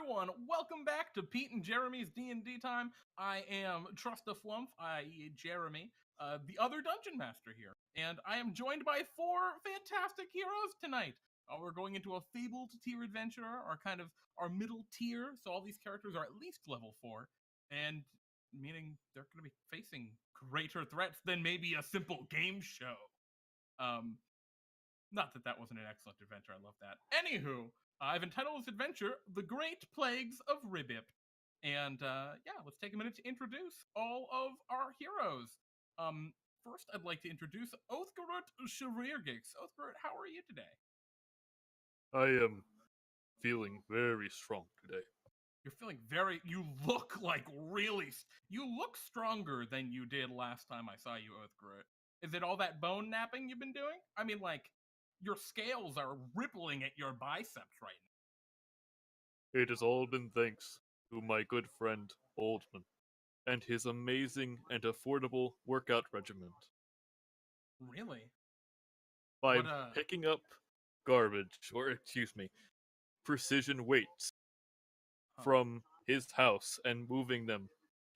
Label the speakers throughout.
Speaker 1: everyone, welcome back to Pete and Jeremy's DnDTime. I am Trust-a-Flump, i.e. Jeremy, the other Dungeon Master here. And I am joined by four fantastic heroes tonight. We're going into a fabled tier adventurer, our middle tier, so all these characters are at least level 4. And meaning they're going to be facing greater threats than maybe a simple game show. Not that that wasn't an excellent adventure, I love that. Anywho, I've entitled this adventure, The Great Plagues of Ribbypt. And yeah, let's take a minute to introduce all of our heroes. First, I'd like to introduce Othgarurt Charirgix. Othgarurt, how are you today?
Speaker 2: I am feeling very strong today.
Speaker 1: You're feeling you look like you look stronger than you did last time I saw you, Othgarurt. Is it all that bone napping you've been doing? I mean, like, your scales are rippling at your biceps right now.
Speaker 2: It has all been thanks to my good friend Oldman and his amazing and affordable workout regimen.
Speaker 1: Really?
Speaker 2: By picking up precision weights from his house and moving them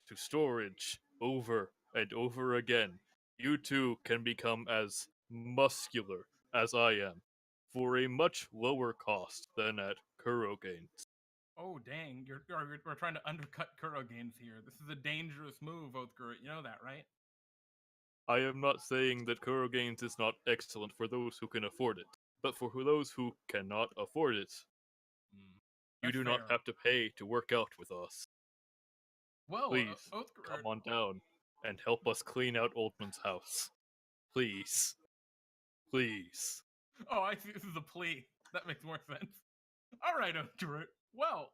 Speaker 2: to storage over and over again, you too can become as muscular as I am, for a much lower cost than at Kurogain's.
Speaker 1: Oh dang, we're trying to undercut Kurogain's here. This is a dangerous move, Othgarurt. You know that, right?
Speaker 2: I am not saying that Kurogain's is not excellent for those who can afford it, but for those who cannot afford it, you do not have to pay to work out with us.
Speaker 1: Well,
Speaker 2: please,
Speaker 1: Othgarurt,
Speaker 2: come on down and help us clean out Oldman's house. Please. Please.
Speaker 1: Oh, I see. This is a plea. That makes more sense. All right, Othgarurt. Well,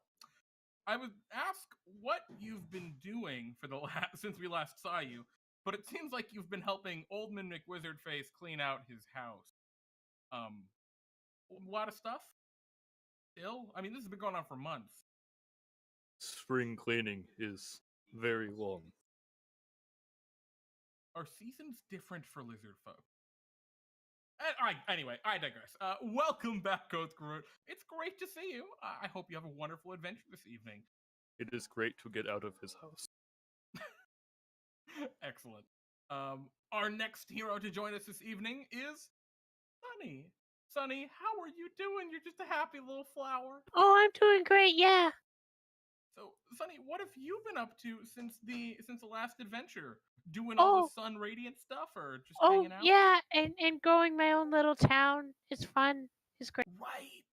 Speaker 1: I would ask what you've been doing for since we last saw you, but it seems like you've been helping Oldman McWizardface clean out his house. A lot of stuff? Still? I mean, this has been going on for months.
Speaker 2: Spring cleaning is very long.
Speaker 1: Are seasons different for lizard folk? Anyway, I digress. Welcome back, Othgarurt. It's great to see you. I hope you have a wonderful adventure this evening.
Speaker 2: It is great to get out of his house.
Speaker 1: Excellent. Our next hero to join us this evening is Sunny. Sunny, how are you doing? You're just a happy little flower.
Speaker 3: Oh, I'm doing great, yeah.
Speaker 1: So, Sunny, what have you been up to since the last adventure? Doing all the sun radiant stuff, or just hanging out?
Speaker 3: Oh, yeah, and growing my own little town. It's fun. It's great.
Speaker 1: Right.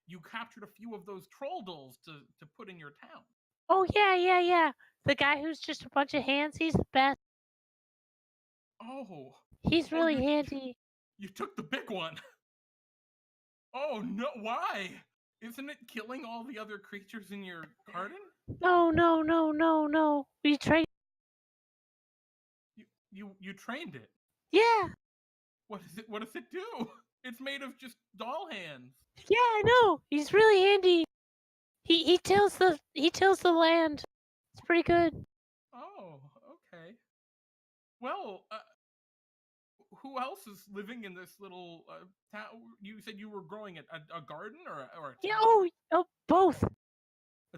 Speaker 1: You captured a few of those troll dolls to put in your town.
Speaker 3: Oh, yeah. The guy who's just a bunch of hands, he's the best.
Speaker 1: Oh.
Speaker 3: He's really handy.
Speaker 1: You took the big one. Oh, no, why? Isn't it killing all the other creatures in your garden?
Speaker 3: No. We trained.
Speaker 1: You trained it?
Speaker 3: Yeah.
Speaker 1: What does it do? It's made of just doll hands.
Speaker 3: Yeah, I know. He's really handy. He tills the land. It's pretty good.
Speaker 1: Oh, okay. Well, who else is living in this little town? You said you were growing a garden or a town?
Speaker 3: Yeah. Oh, both.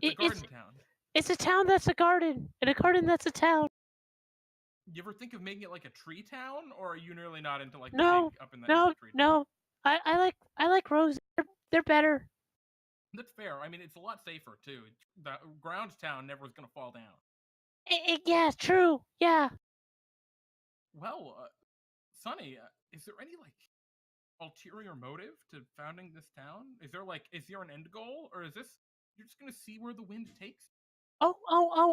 Speaker 1: It's a garden town.
Speaker 3: It's a town that's a garden, and a garden that's a town.
Speaker 1: You ever think of making it like a tree town, or are you nearly not into like
Speaker 3: no,
Speaker 1: up in that tree town?
Speaker 3: No. I like roses. They're better.
Speaker 1: That's fair. I mean, it's a lot safer too. The ground town never is gonna fall down.
Speaker 3: Yeah, true. Yeah.
Speaker 1: Well, Sunny, is there any like ulterior motive to founding this town? Is there an end goal, or is this you're just gonna see where the wind takes?
Speaker 3: Oh!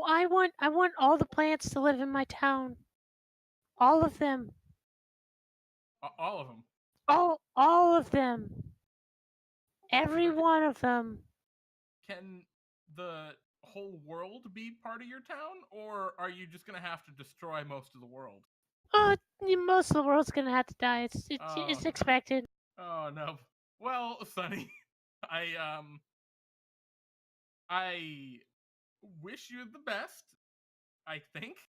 Speaker 3: I want all the plants to live in my town. All of them.
Speaker 1: All of them.
Speaker 3: All of them. Every one of them.
Speaker 1: Can the whole world be part of your town, or are you just gonna have to destroy most of the world?
Speaker 3: Most of the world's gonna have to die. It's expected.
Speaker 1: Oh no. Well, Sunny, I wish you the best. I think.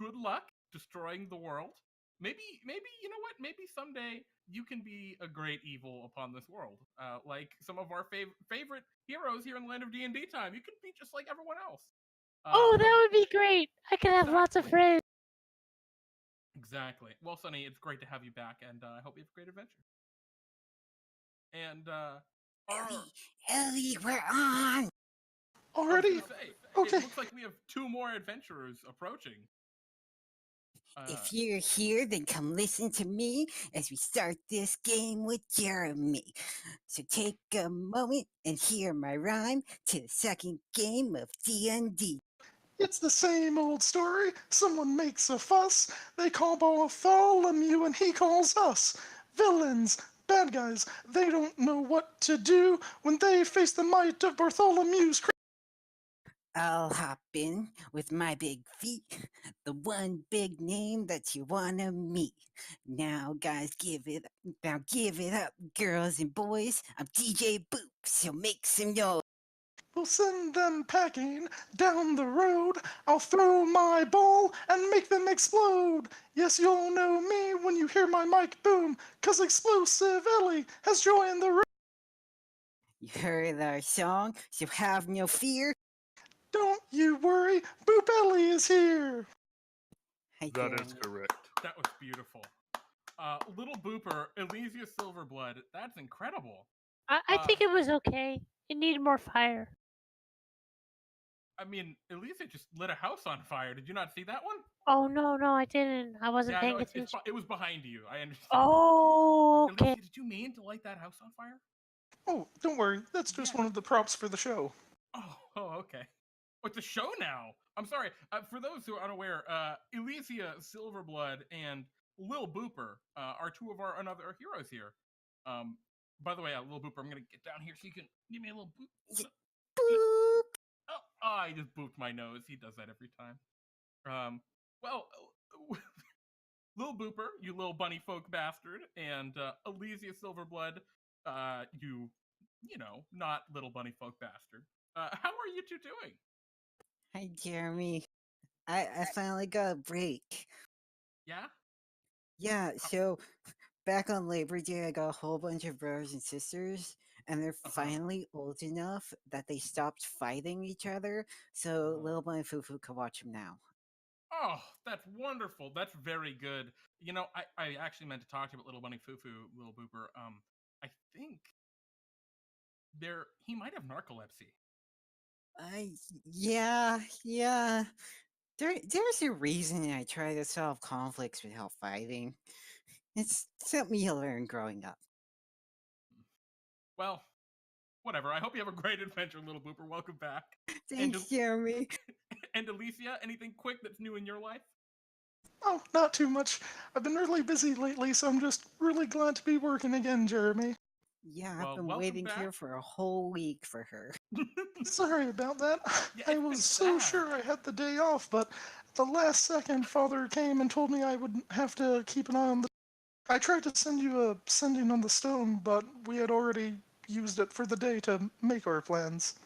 Speaker 1: Good luck destroying the world. maybe you know what? Maybe someday you can be a great evil upon this world, like some of our favorite heroes here in the land of DnDTime. You can be just like everyone else.
Speaker 3: Oh, that would be great. I could have lots of friends.
Speaker 1: Exactly. Well, Sunny, it's great to have you back, and I hope you have a great adventure. And
Speaker 4: Ellie, we're on.
Speaker 5: Already? Okay.
Speaker 1: It looks like we have 2 more adventurers approaching.
Speaker 4: If you're here, then come listen to me as we start this game with Jeremy. So take a moment and hear my rhyme to the second game of D&D.
Speaker 5: It's the same old story. Someone makes a fuss. They call Bartholomew and he calls us. Villains, bad guys, they don't know what to do when they face the might of Bartholomew's.
Speaker 4: I'll hop in with my big feet, the one big name that you wanna meet. Now, guys, give it up, girls and boys. I'm DJ Boop, so make some noise.
Speaker 5: We'll send them packing down the road. I'll throw my ball and make them explode. Yes, you'll know me when you hear my mic boom, 'cause Explosive Ellie has joined the room.
Speaker 4: You heard our song, so have no fear.
Speaker 5: Don't you worry, Boop Ellie is here.
Speaker 4: Hi,
Speaker 2: That is
Speaker 4: Jeremy.
Speaker 2: correct.
Speaker 1: That was beautiful. Lil Booper, Elysia Silverblood. That's incredible.
Speaker 3: I think it was okay. It needed more fire.
Speaker 1: I mean, Elysia just lit a house on fire. Did you not see that one?
Speaker 3: Oh no, I didn't. I wasn't paying
Speaker 1: no,
Speaker 3: attention.
Speaker 1: it was behind you. I understand.
Speaker 3: Oh, okay.
Speaker 1: Elysia, did you mean to light that house on fire?
Speaker 5: Oh, don't worry, that's just one of the props for the show.
Speaker 1: Oh, okay. Oh, it's a show now. I'm sorry. For those who are unaware, Elysia Silverblood and Lil Booper are 2 of our other heroes here. By the way, Lil Booper, I'm gonna get down here so you can give me a little boop.
Speaker 4: Boop.
Speaker 1: Oh, I just booped my nose. He does that every time. Well, Lil Booper, you little bunny folk bastard, and Elysia Silverblood, you know, not little bunny folk bastard. How are you 2 doing?
Speaker 4: Hi, Jeremy. I finally got a break.
Speaker 1: Yeah?
Speaker 4: Yeah, so back on Labor Day, I got a whole bunch of brothers and sisters, and they're finally old enough that they stopped fighting each other, so Little Bunny Fufu can watch them now.
Speaker 1: Oh, that's wonderful. That's very good. You know, I actually meant to talk to you about Little Bunny Fufu, Lil Booper. I think he might have narcolepsy.
Speaker 4: Yeah. There's a reason I try to solve conflicts without fighting. It's something you learn growing up.
Speaker 1: Well, whatever. I hope you have a great adventure, Little Booper. Welcome back.
Speaker 4: Thanks, Jeremy.
Speaker 1: And Elysia, anything quick that's new in your life?
Speaker 5: Oh, not too much. I've been really busy lately, so I'm just really glad to be working again, Jeremy.
Speaker 4: Yeah,
Speaker 1: Well,
Speaker 4: I've been
Speaker 1: welcome
Speaker 4: waiting
Speaker 1: back.
Speaker 4: here for a whole week for her.
Speaker 5: Sorry about that.
Speaker 1: Yeah,
Speaker 5: I
Speaker 1: it's
Speaker 5: was
Speaker 1: been
Speaker 5: so
Speaker 1: sad.
Speaker 5: sure I had the day off, but at the last second, Father came and told me I would have to keep an eye on the... I tried to send you a sending on the stone, but we had already used it for the day to make our plans.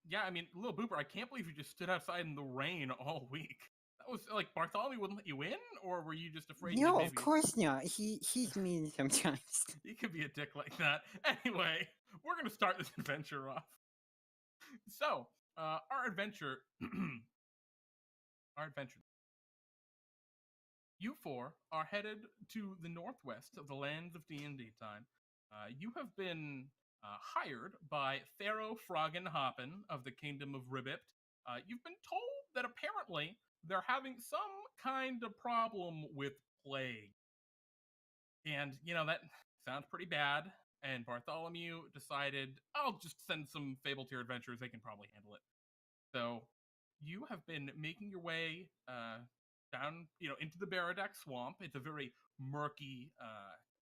Speaker 1: Yeah, I mean, Lil Booper, I can't believe you just stood outside in the rain all week. That was like Bartholomew wouldn't let you in, or were you just afraid?
Speaker 4: No,
Speaker 1: maybe...
Speaker 4: of course not. He's mean sometimes.
Speaker 1: He could be a dick like that. Anyway, we're gonna start this adventure off. So, our adventure, You 4 are headed to the northwest of the lands of DnDTime. You have been hired by Pharaoh Froggenhoppen of the Kingdom of Ribbypt. You've been told that apparently they're having some kind of problem with plague. And, you know, that sounds pretty bad. And Bartholomew decided, I'll just send some Fable tier adventurers. They can probably handle it. So you have been making your way down, into the Baradac Swamp. It's a very murky,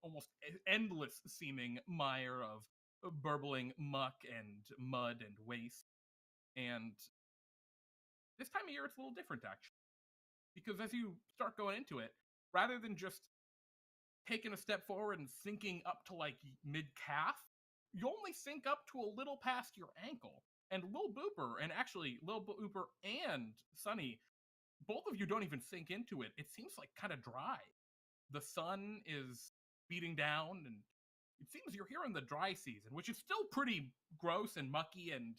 Speaker 1: almost endless seeming mire of burbling muck and mud and waste. And this time of year, it's a little different, actually. Because as you start going into it, rather than just taking a step forward and sinking up to like mid-calf, you only sink up to a little past your ankle. And Lil Booper and Sunny, both of you don't even sink into it. It seems like kind of dry. the sun is beating down, and it seems you're here in the dry season, which is still pretty gross and mucky and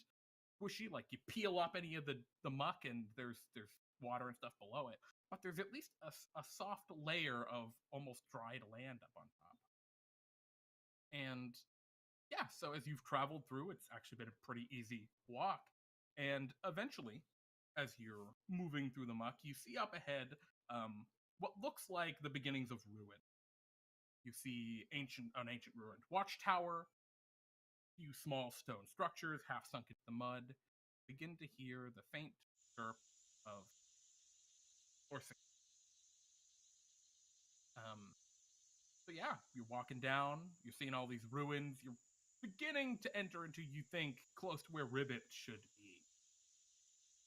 Speaker 1: squishy. Like you peel up any of the muck, and there's water and stuff below it. But there's at least a soft layer of almost dried land up on top. And yeah, so as you've traveled through, it's actually been a pretty easy walk. And eventually, as you're moving through the muck, you see up ahead what looks like the beginnings of ruin. You see an ancient ruined watchtower, a few small stone structures half sunk into the mud. Begin to hear the faint chirp of horses. So yeah, you're walking down, you're seeing all these ruins, you're beginning to enter into, you think, close to where Ribbypt should be.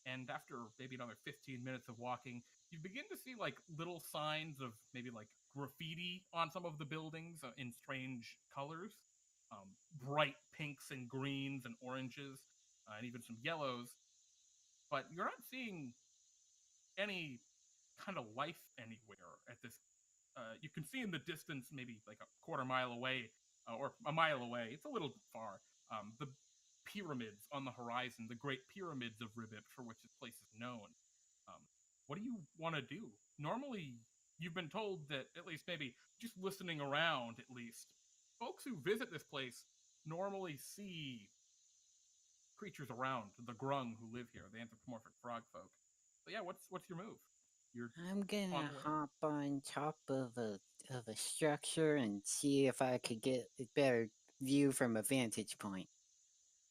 Speaker 1: And after maybe another 15 minutes of walking, you begin to see like little signs of maybe like graffiti on some of the buildings in strange colors, bright pinks and greens and oranges, and even some yellows. But you're not seeing any kind of life anywhere at this. You can see in the distance, maybe like a quarter mile away, or a mile away. It's a little far. The pyramids on the horizon, the great pyramids of Ribbypt, for which this place is known. What do you want to do? Normally, you've been told that, at least maybe just listening around, at least, folks who visit this place normally see creatures around, the Grung who live here, the anthropomorphic frog folk. So yeah, what's your move?
Speaker 4: I'm gonna hop on top of a structure and see if I could get a better view from a vantage point.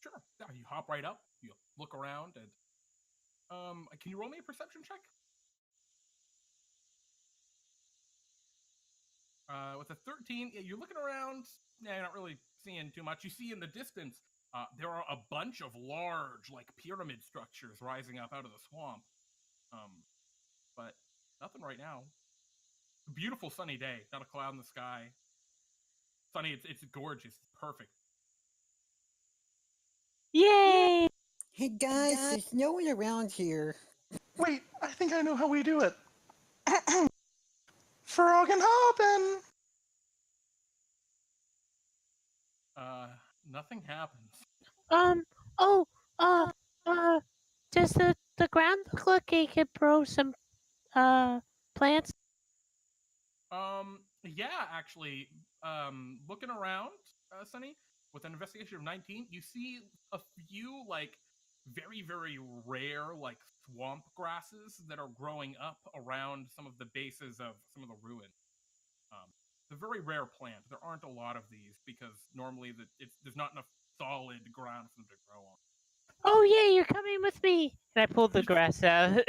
Speaker 1: Sure. Yeah, you hop right up. You look around, and can you roll me a perception check? With a 13, yeah, you're looking around. Yeah, you're not really seeing too much. You see in the distance, there are a bunch of large, like pyramid structures rising up out of the swamp. But nothing right now. Beautiful sunny day, not a cloud in the sky. Sunny, it's gorgeous, it's perfect.
Speaker 3: Yay!
Speaker 4: Hey guys, there's no one around here.
Speaker 5: Wait, I think I know how we do it. Froggenhoppen!
Speaker 1: Nothing happens.
Speaker 3: Does the ground look like it could grow some plants?
Speaker 1: Yeah, actually, looking around, Sunny, with an investigation of 19, you see a few, like, very, very rare, like, swamp grasses that are growing up around some of the bases of some of the ruins. It's a very rare plant. There aren't a lot of these because normally there's not enough solid ground for them to grow on.
Speaker 3: Oh yeah, you're coming with me. And I pulled the grass out,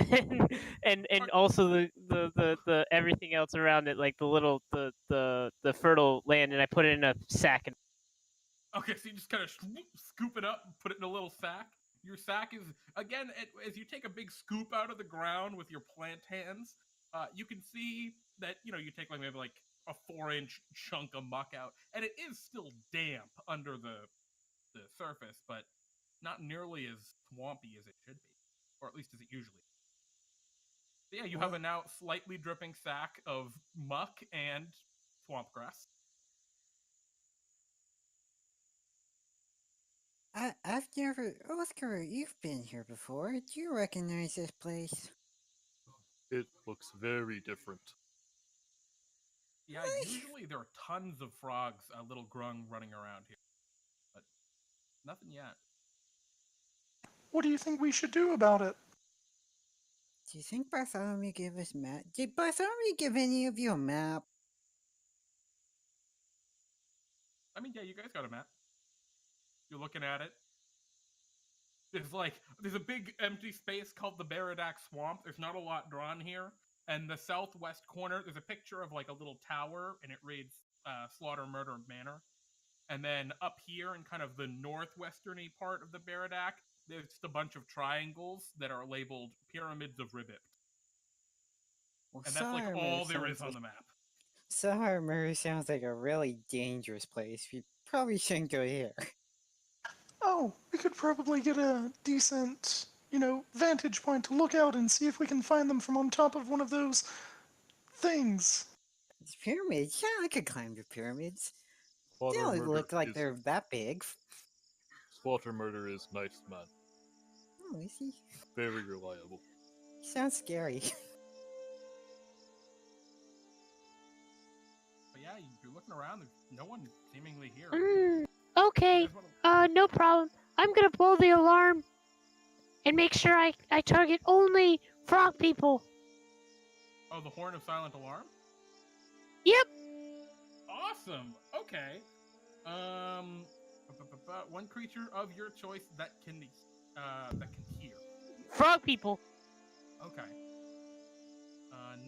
Speaker 3: and also the everything else around it, like the little the fertile land, and I put it in a sack. And
Speaker 1: okay, so you just kind of scoop it up, and put it in a little sack. Your sack is, again, as you take a big scoop out of the ground with your plant hands, you can see that, you take like maybe like a 4-inch chunk of muck out, and it is still damp under the surface, but not nearly as swampy as it should be, or at least as it usually is. So yeah, you have a now slightly dripping sack of muck and swamp grass.
Speaker 4: I've never... Othgarurt, you've been here before. Do you recognize this place?
Speaker 2: It looks very different.
Speaker 1: Yeah, usually there are tons of frogs, little Grung running around here, but nothing yet.
Speaker 5: What do you think we should do about it?
Speaker 4: Do you think Bartholomew gave us map? Did Bartholomew give any of you a map?
Speaker 1: I mean, yeah, you guys got a map. You're looking at it. There's a big empty space called the Baradac Swamp. There's not a lot drawn here. And the southwest corner, there's a picture of like a little tower, and it reads Slaughter, Murder, Manor. And then up here in kind of the northwesterny part of the Baradac, there's just a bunch of triangles that are labeled Pyramids of Ribbypt.
Speaker 4: Well,
Speaker 1: And that's like all there is on the map.
Speaker 4: Silverblood sounds like a really dangerous place. We probably shouldn't go here.
Speaker 5: Oh, we could probably get a decent, vantage point to look out and see if we can find them from on top of one of those things.
Speaker 4: Pyramids? Yeah, I could climb the pyramids. They
Speaker 2: Slaughter
Speaker 4: don't
Speaker 2: murder
Speaker 4: look like
Speaker 2: is
Speaker 4: they're that big.
Speaker 2: slaughter murder is nice, man.
Speaker 4: Oh, is he?
Speaker 2: Very reliable.
Speaker 4: He sounds scary.
Speaker 1: But yeah, you're looking around. There's no one seemingly here.
Speaker 3: Okay.
Speaker 1: You guys wanna-
Speaker 3: No problem. I'm gonna blow the alarm and make sure I target only frog people.
Speaker 1: Oh, the Horn of Silent Alarm?
Speaker 3: Yep.
Speaker 1: Awesome. Okay. One creature of your choice that can hear.
Speaker 3: Frog people.
Speaker 1: Okay.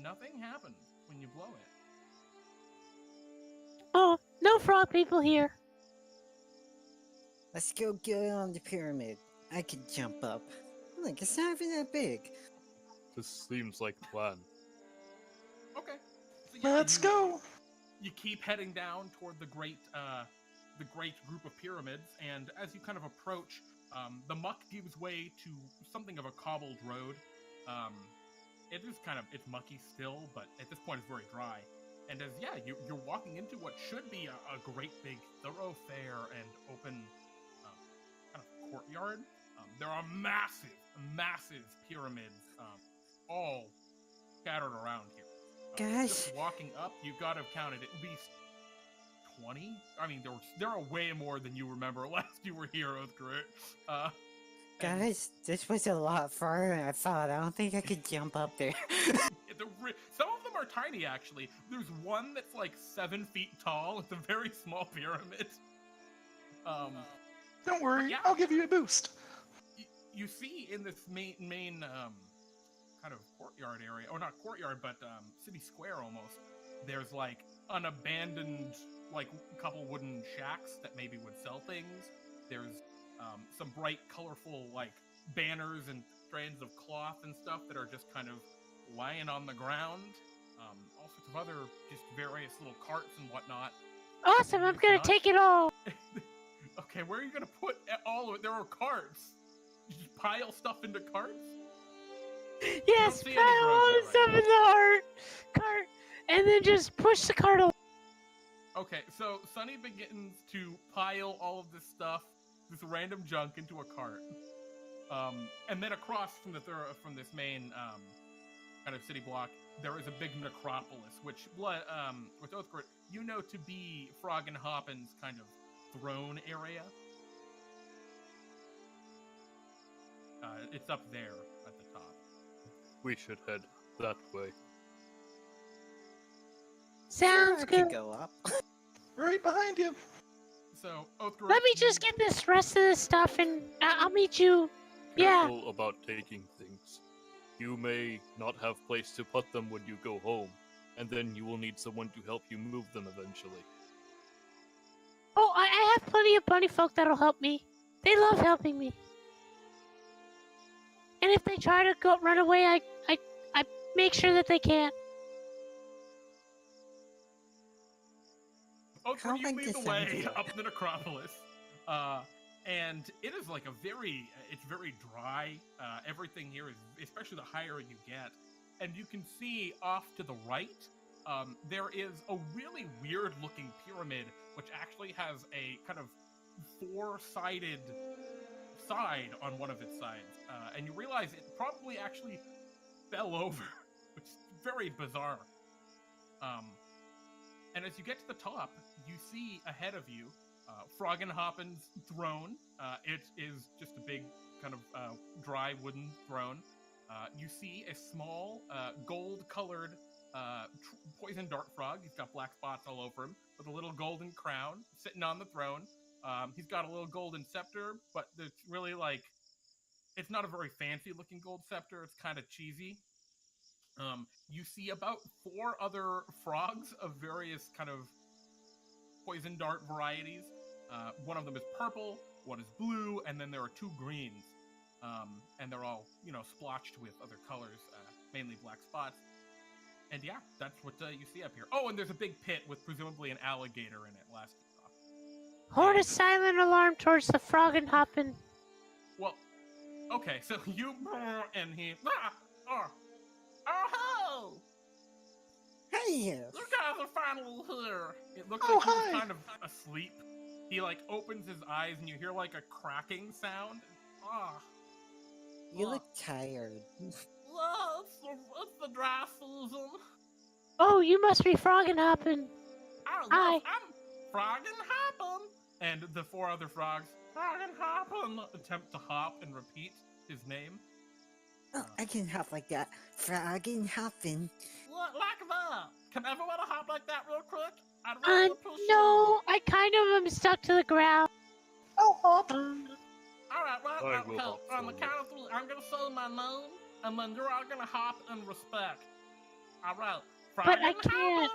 Speaker 1: Nothing happens when you blow it.
Speaker 3: Oh, no frog people here.
Speaker 4: Let's go get on the pyramid. I could jump up. Look, it's not even that big.
Speaker 2: This seems like a plan.
Speaker 1: Okay. So yeah,
Speaker 5: Let's go.
Speaker 1: You keep heading down toward the great group of pyramids, and as you kind of approach, the muck gives way to something of a cobbled road. It is it's mucky still, but at this point it's very dry. And as you're walking into what should be a great big thoroughfare and open kind of courtyard. There are massive pyramids, all scattered around here.
Speaker 4: Guys.
Speaker 1: Just walking up, you've got to have counted at least 20. I mean, there are way more than you remember last you were here, Othgarurt.
Speaker 4: Guys, this was a lot farther than I thought. I don't think I could jump up there.
Speaker 1: Some of them are tiny, actually. There's one that's like 7 feet tall. It's a very small pyramid.
Speaker 5: Don't worry,
Speaker 1: yeah.
Speaker 5: I'll give you a boost.
Speaker 1: You see in this main kind of courtyard area, or not courtyard, but city square almost. There's like an abandoned couple wooden shacks that maybe would sell things. There's some bright, colorful banners and strands of cloth and stuff that are just kind of lying on the ground. All sorts of other just various little carts and whatnot.
Speaker 3: Awesome. I'm gonna take it all.
Speaker 1: Okay, where are you gonna put all of it? There are carts. You just pile stuff into carts?
Speaker 3: Yes,
Speaker 1: see
Speaker 3: pile
Speaker 1: any
Speaker 3: all
Speaker 1: drugs
Speaker 3: the
Speaker 1: there,
Speaker 3: stuff in the cart, and then just push the cart along.
Speaker 1: Okay, so Sunny begins to pile all of this stuff, this random junk, into a cart. And then across from this main kind of city block, there is a big necropolis, which with Othgarurt, you know to be Froggenhoppen's kind of throne area. It's up there at the top.
Speaker 2: We should head that way.
Speaker 3: Sounds
Speaker 4: I
Speaker 3: good.
Speaker 4: could go up.
Speaker 5: Right behind you.
Speaker 1: So Othgarurt,
Speaker 3: Let me just get this rest of this stuff, and I'll meet you. Yeah.
Speaker 2: Careful about taking things. You may not have place to put them when you go home, and then you will need someone to help you move them eventually.
Speaker 3: Oh, I have plenty of bunny folk that'll help me. They love helping me. And if they try to run away, I make sure that they can't.
Speaker 1: Othgarurt, you
Speaker 4: like
Speaker 1: lead
Speaker 4: this
Speaker 1: the way
Speaker 4: idea.
Speaker 1: up the necropolis. And it is it's very dry. Everything here is, especially the higher you get. And you can see off to the right, there is a really weird looking pyramid, which actually has a kind of 4-sided side on one of its sides. And you realize it probably actually fell over, which is very bizarre. And as you get to the top, you see ahead of you Froggenhoppen's throne. It is just a big kind of dry wooden throne. You see a small gold-colored poison dart frog. He's got black spots all over him with a little golden crown sitting on the throne. He's got a little golden scepter, but it's really it's not a very fancy-looking gold scepter. It's kind of cheesy. You see about 4 other frogs of various kind of poison dart varieties. One of them is purple, one is blue, and then there are 2 greens. And they're all, splotched with other colors, mainly black spots. And yeah, that's what you see up here. Oh, and there's a big pit with presumably an alligator in it last you saw.
Speaker 3: Horn a silent alarm towards the Froggenhoppen.
Speaker 1: Well, okay, so you and he. Oh!
Speaker 4: Hey,
Speaker 1: You guys are finally here. It looks
Speaker 5: Oh,
Speaker 1: like he's
Speaker 5: hi.
Speaker 1: kind of asleep. He like opens his eyes and you hear like a cracking sound. Ah,
Speaker 4: you look tired.
Speaker 1: yeah, it's the dry season.
Speaker 3: Oh, you must be Froggenhoppen.
Speaker 1: Oh,
Speaker 3: Hi.
Speaker 1: yes, I'm Froggenhoppen. And the 4 other frogs, Froggenhoppen, attempt to hop and repeat his name.
Speaker 4: Oh, I can hop like that. Froggenhoppen.
Speaker 1: Like that. Can everyone hop like that real quick? I'd really appreciate
Speaker 3: No,
Speaker 1: it.
Speaker 3: I kind of am stuck to the ground.
Speaker 5: I'll hop.
Speaker 1: All right, well,
Speaker 2: I will
Speaker 1: okay,
Speaker 2: hop
Speaker 1: on the
Speaker 2: for you.
Speaker 1: count of 3, I'm gonna say my name, and then you're all gonna hop in respect. All right.
Speaker 3: But I can't.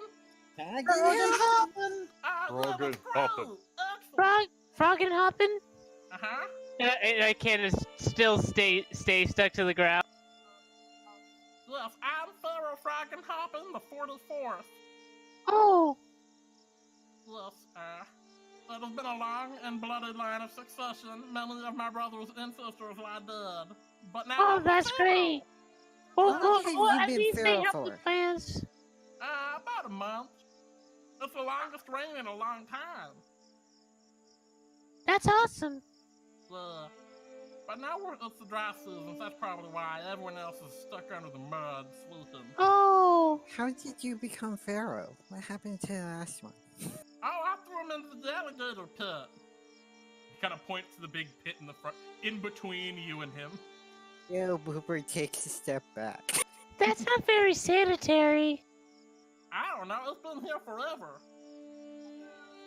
Speaker 4: Froggenhoppen.
Speaker 2: Froggenhoppen.
Speaker 3: Froggenhoppen?
Speaker 1: Uh-huh.
Speaker 3: And I can't still stay stuck to the ground.
Speaker 1: Yes, I'm Pharoah Froggenhoppen, the 44th.
Speaker 3: Oh,
Speaker 1: Yes, it has been a long and bloody line of succession. Many of my brothers and sisters lie dead. But now
Speaker 3: oh,
Speaker 1: I'm
Speaker 3: that's
Speaker 1: Pharaoh.
Speaker 3: great. Well,
Speaker 4: How long have you
Speaker 3: at
Speaker 4: been
Speaker 3: least they
Speaker 4: feral
Speaker 3: help
Speaker 4: for?
Speaker 3: with plans.
Speaker 1: About a month. It's the longest reign in a long time.
Speaker 3: That's awesome.
Speaker 1: Yeah. But now it's the dry season, so that's probably why everyone else is stuck under the mud, sleeping.
Speaker 3: Oh,
Speaker 4: How did you become Pharaoh? What happened to the last one?
Speaker 1: Oh, I threw him into the alligator pit. He kind of points to the big pit in the front, in between you and him.
Speaker 4: Lil Booper takes a step back.
Speaker 3: that's not very sanitary.
Speaker 1: I don't know, it's been here forever.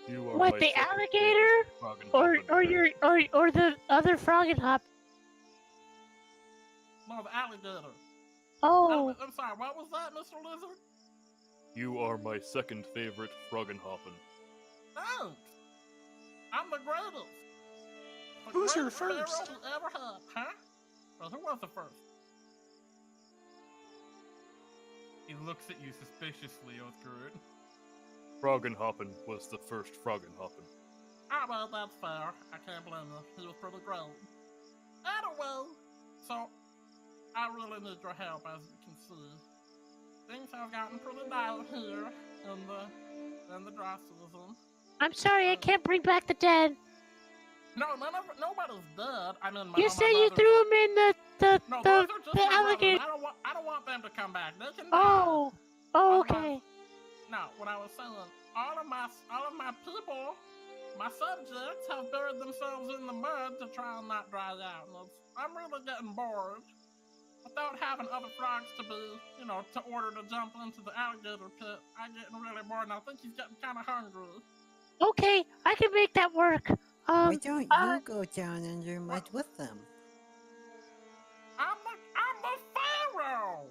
Speaker 2: You are
Speaker 3: What,
Speaker 2: my
Speaker 3: the
Speaker 2: second
Speaker 3: alligator?
Speaker 2: favorite Froggenhoppen.
Speaker 3: Or the other Froggenhoppen?
Speaker 1: No, the alligator.
Speaker 3: Oh,
Speaker 1: I'm sorry, what was that, Mr. Lizard?
Speaker 2: You are my second favorite Froggenhoppen.
Speaker 1: Thanks. I'm the greatest. The
Speaker 5: Who's your
Speaker 1: greatest Pharaoh
Speaker 5: first?
Speaker 1: we ever had, huh? Well, who was the first? He looks at you suspiciously, Othgarurt.
Speaker 2: Froggenhoppen was the first Froggenhoppen.
Speaker 1: Ah, well, that's fair. I can't blame you. He was pretty great. Anyway, so I really need your help, as you can see. Things have gotten pretty dire here in the dry season.
Speaker 3: I'm sorry, I can't bring back the dead.
Speaker 1: No, nobody's dead. I mean,
Speaker 3: You said you threw him in
Speaker 1: No, those are just
Speaker 3: the
Speaker 1: my brothers.
Speaker 3: alligator.
Speaker 1: I don't want them to come back. They can die.
Speaker 3: Oh, okay.
Speaker 1: No, what I was saying, all of my people, my subjects, have buried themselves in the mud to try and not dry out. And I'm really getting bored. Without having other frogs to be, to order to jump into the alligator pit, I'm getting really bored, and I think he's getting kind of hungry.
Speaker 3: Okay, I can make that work.
Speaker 4: Why don't you go down under mud with them?
Speaker 1: I'm the Pharaoh!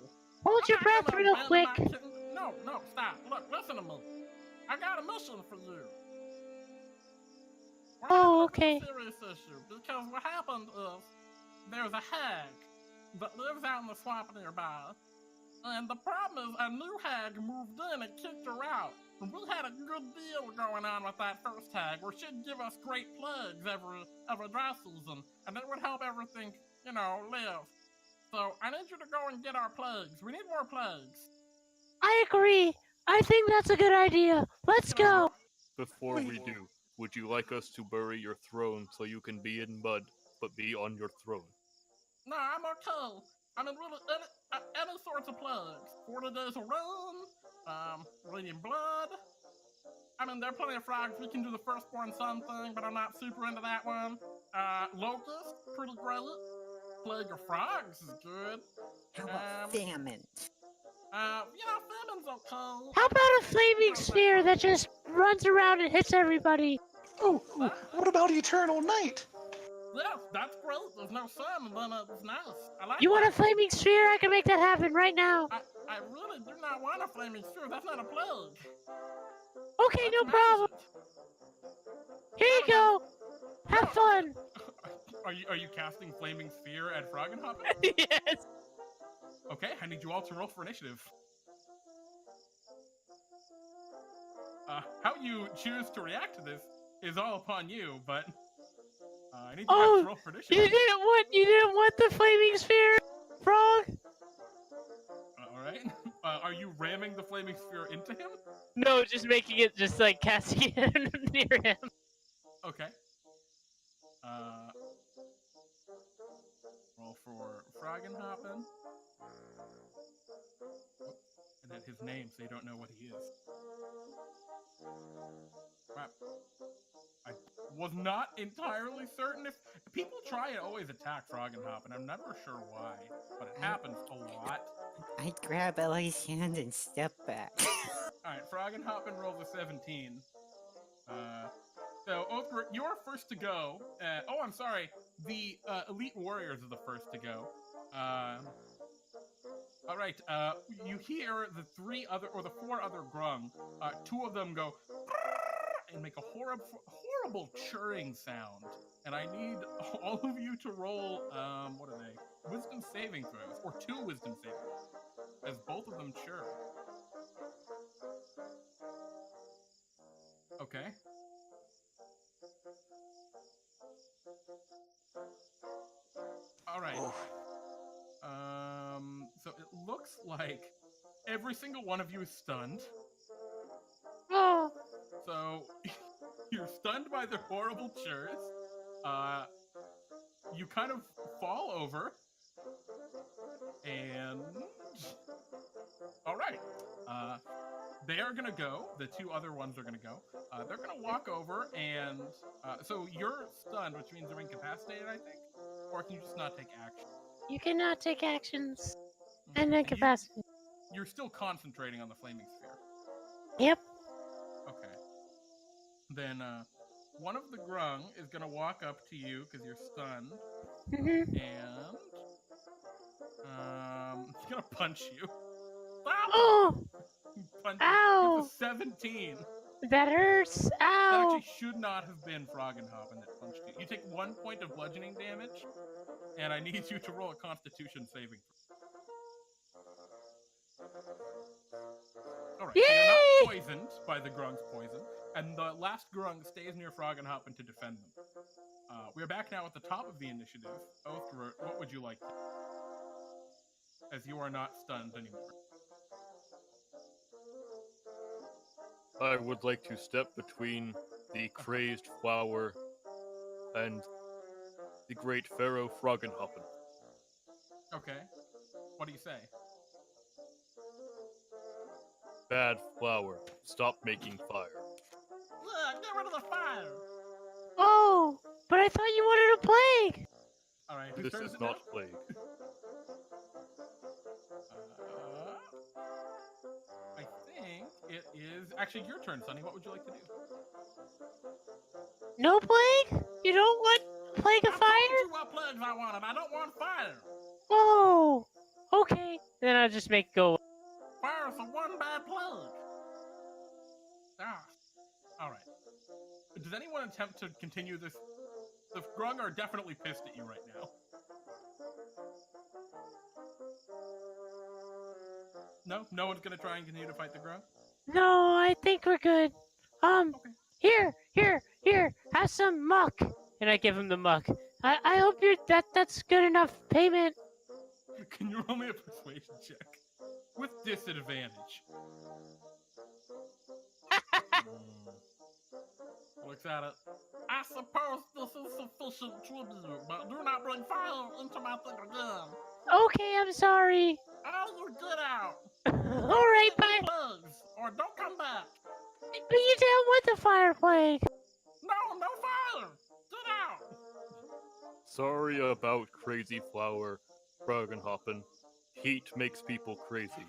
Speaker 3: Hold your
Speaker 1: I'm
Speaker 3: breath
Speaker 1: not gonna
Speaker 3: real
Speaker 1: abandon
Speaker 3: quick.
Speaker 1: my king- No, stop. Look, listen to me. I got a mission for you. We're
Speaker 3: Oh,
Speaker 1: having a
Speaker 3: okay.
Speaker 1: real serious issue, because what happened is there's a hag that lives out in the swamp nearby, and the problem is a new hag moved in and kicked her out. And we had a good deal going on with that first hag, where she'd give us great plagues every dry season, and it would help everything, live. So I need you to go and get our plagues. We need more plagues.
Speaker 3: I agree. I think that's a good idea. Let's go.
Speaker 2: Before we do, would you like us to bury your throne so you can be in mud, but be on your throne?
Speaker 1: No, I'm okay. I mean, really, any sorts of plagues. 40 days of rain, radiant blood. I mean, there are plenty of frogs. We can do the firstborn son thing, but I'm not super into that one. Locust, pretty great. Plague of frogs is good.
Speaker 4: How about famine?
Speaker 1: Famine's okay.
Speaker 3: How about a flaming sphere that just runs around and hits everybody?
Speaker 5: Oh, what about eternal night?
Speaker 1: Yes, that's great. There's no sun, and then it's nice. I like
Speaker 3: You want a
Speaker 1: that.
Speaker 3: flaming sphere? I can make that happen right now.
Speaker 1: I really do not want a flaming sphere. That's not a plague.
Speaker 3: Okay, no
Speaker 1: That's
Speaker 3: problem.
Speaker 1: magic.
Speaker 3: Here you go. Have fun.
Speaker 1: Are you casting flaming sphere at Froggenhoppen?
Speaker 3: Yes.
Speaker 1: Okay, I need you all to roll for initiative. How you choose to react to this is all upon you, but I need you guys to roll for initiative.
Speaker 3: You didn't want the flaming sphere, Frog?
Speaker 1: All right. Are you ramming the flaming sphere into him?
Speaker 3: No, just making it, just like casting it near him.
Speaker 1: Okay. Roll for Froggenhoppen. And then his name, so you don't know what he is. Crap. I was not entirely certain if people try and always attack Froggenhoppen. I'm never sure why, but it happens a lot.
Speaker 4: I grab Ellie's hand and step back.
Speaker 1: All right, Froggenhoppen rolls a 17. So Othgarurt, you're first to go. Oh, I'm sorry. The elite warriors are the first to go. All right. You hear the four other Grung. Two of them go and make a horrible churring sound. And I need all of you to roll. What are they? Wisdom saving throws, or 2 wisdom saving throws, as both of them churr. Okay. All right. So it looks like every single one of you is stunned.
Speaker 3: Oh.
Speaker 1: So you're stunned by their horrible churs. You kind of fall over. And all right. They are gonna go. The 2 other ones are gonna go. They're gonna walk over and so you're stunned, which means you're incapacitated, I think. Or can you just not take action?
Speaker 3: You cannot take actions. And incapacitated.
Speaker 1: You're still concentrating on the flaming sphere.
Speaker 3: Yep.
Speaker 1: Okay. Then one of the Grung is gonna walk up to you because you're stunned,
Speaker 3: Mm-hmm.
Speaker 1: and he's gonna punch you. Stop!
Speaker 3: Oh!
Speaker 1: Punch
Speaker 3: Ow!
Speaker 1: you. It's a 17.
Speaker 3: That hurts!
Speaker 1: That
Speaker 3: Ow!
Speaker 1: actually should not have been Froggenhoppen that punched you. You take 1 point of bludgeoning damage, and I need you to roll a Constitution saving throw. Alright, so you're not poisoned by the Grung's poison, and the last Grung stays near Froggenhoppen to defend them. We are back now at the top of the initiative. Othgarurt, what would you like to do? As you are not stunned anymore.
Speaker 2: I would like to step between the crazed flower and the great Pharaoh Froggenhoppen.
Speaker 1: Okay. What do you say?
Speaker 2: Bad flower, stop making fire.
Speaker 1: Look, get rid of the fire!
Speaker 3: Oh! But I thought you wanted a plague!
Speaker 1: Alright,
Speaker 2: This is not plague.
Speaker 1: I think it is actually your turn, Sonny. What would you like to do?
Speaker 3: No plague? You don't want plague of
Speaker 1: I
Speaker 3: fire?
Speaker 1: told you what plagues I wanted. I don't want fire.
Speaker 3: Oh! Okay. Then I'll just make it go.
Speaker 1: Fire is the one bad plague. Ah. Alright. Does anyone attempt to continue this? The Grung are definitely pissed at you right now. No? No one's gonna try and continue to fight the Grung?
Speaker 3: No, I think we're good.
Speaker 1: Okay.
Speaker 3: Here, have some muck. And I give him the muck. I hope that's good enough payment.
Speaker 1: Can you roll me a persuasion check? With disadvantage. Looks at it. I suppose this is sufficient tribute, but do not bring fire into my thing again.
Speaker 3: Okay, I'm sorry.
Speaker 1: Oh, you get out.
Speaker 3: Alright, bye.
Speaker 1: Plugs, or don't come back.
Speaker 3: But you don't want the fire plague.
Speaker 1: No fire. Get out.
Speaker 2: Sorry about crazy flower, Froggenhoppen. Heat makes people crazy.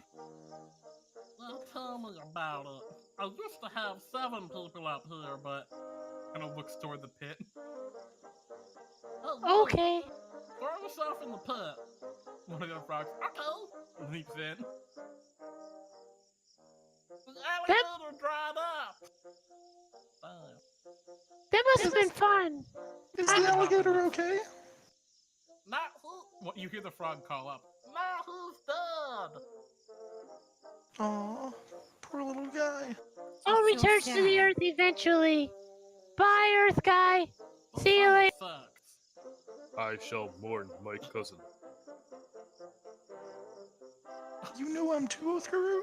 Speaker 1: Well, tell me about it. I used to have 7 people up here, but kind of looks toward the pit. Oh,
Speaker 3: Okay.
Speaker 1: throw yourself in the pit. One of the frogs. Okay. Leaps in. The alligator dried up.
Speaker 3: That must have been fun.
Speaker 5: Is the alligator okay?
Speaker 1: Not who. What, you hear the frog call up. Not who's dead.
Speaker 5: Aw, poor little guy.
Speaker 3: All
Speaker 4: so
Speaker 3: returns to the
Speaker 4: sad.
Speaker 3: Earth eventually. Bye, Earth guy.
Speaker 1: The
Speaker 3: See you
Speaker 1: fun
Speaker 3: later.
Speaker 1: sucks.
Speaker 2: I shall mourn my cousin.
Speaker 5: You know I'm too, Othgarurt?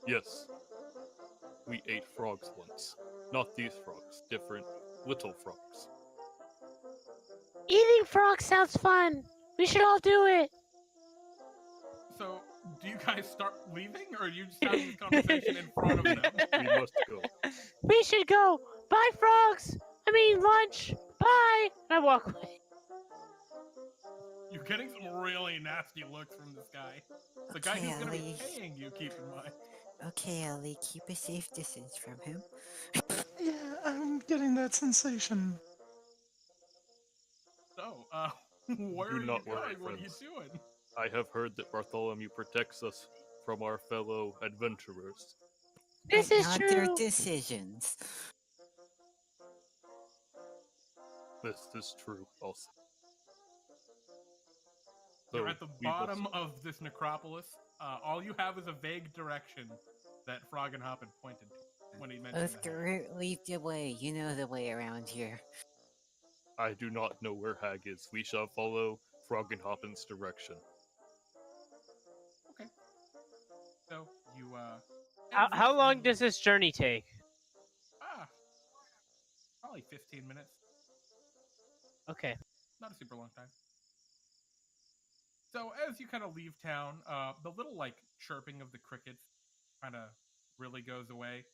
Speaker 2: Yes, we ate frogs once. Not these frogs, different little frogs.
Speaker 3: Eating frogs sounds fun. We should all do it.
Speaker 1: So, do you guys start leaving, or are you just having this conversation in front of them?
Speaker 2: We must go.
Speaker 3: We should go. Bye, frogs. I mean, lunch. Bye. And I walk away.
Speaker 1: You're getting some really nasty looks from this guy. The guy
Speaker 4: Okay,
Speaker 1: who's going to be
Speaker 4: Ellie.
Speaker 1: paying you, keep in mind.
Speaker 4: Okay, Ellie, keep a safe distance from him.
Speaker 5: Yeah, I'm getting that sensation.
Speaker 1: So, where
Speaker 2: Do
Speaker 1: are you
Speaker 2: not worry,
Speaker 1: going? What are you
Speaker 2: friends.
Speaker 1: doing?
Speaker 2: I have heard that Bartholomew protects us from our fellow adventurers.
Speaker 3: This
Speaker 4: But
Speaker 3: is
Speaker 4: not their
Speaker 3: true.
Speaker 4: decisions.
Speaker 2: This is true also. So
Speaker 1: You're at the
Speaker 2: we must-
Speaker 1: bottom of this necropolis. All you have is a vague direction that Froggenhoppen pointed to when he mentioned that.
Speaker 4: Othgarurt, lead the way. You know the way around here.
Speaker 2: I do not know where Hag is. We shall follow Froggenhoppen's direction.
Speaker 1: Okay. So, you,
Speaker 3: How
Speaker 1: exit
Speaker 3: long
Speaker 1: the-
Speaker 3: does this journey take?
Speaker 1: Probably 15 minutes.
Speaker 3: Okay.
Speaker 1: Not a super long time. So as you kind of leave town, the little like chirping of the crickets kind of really goes away,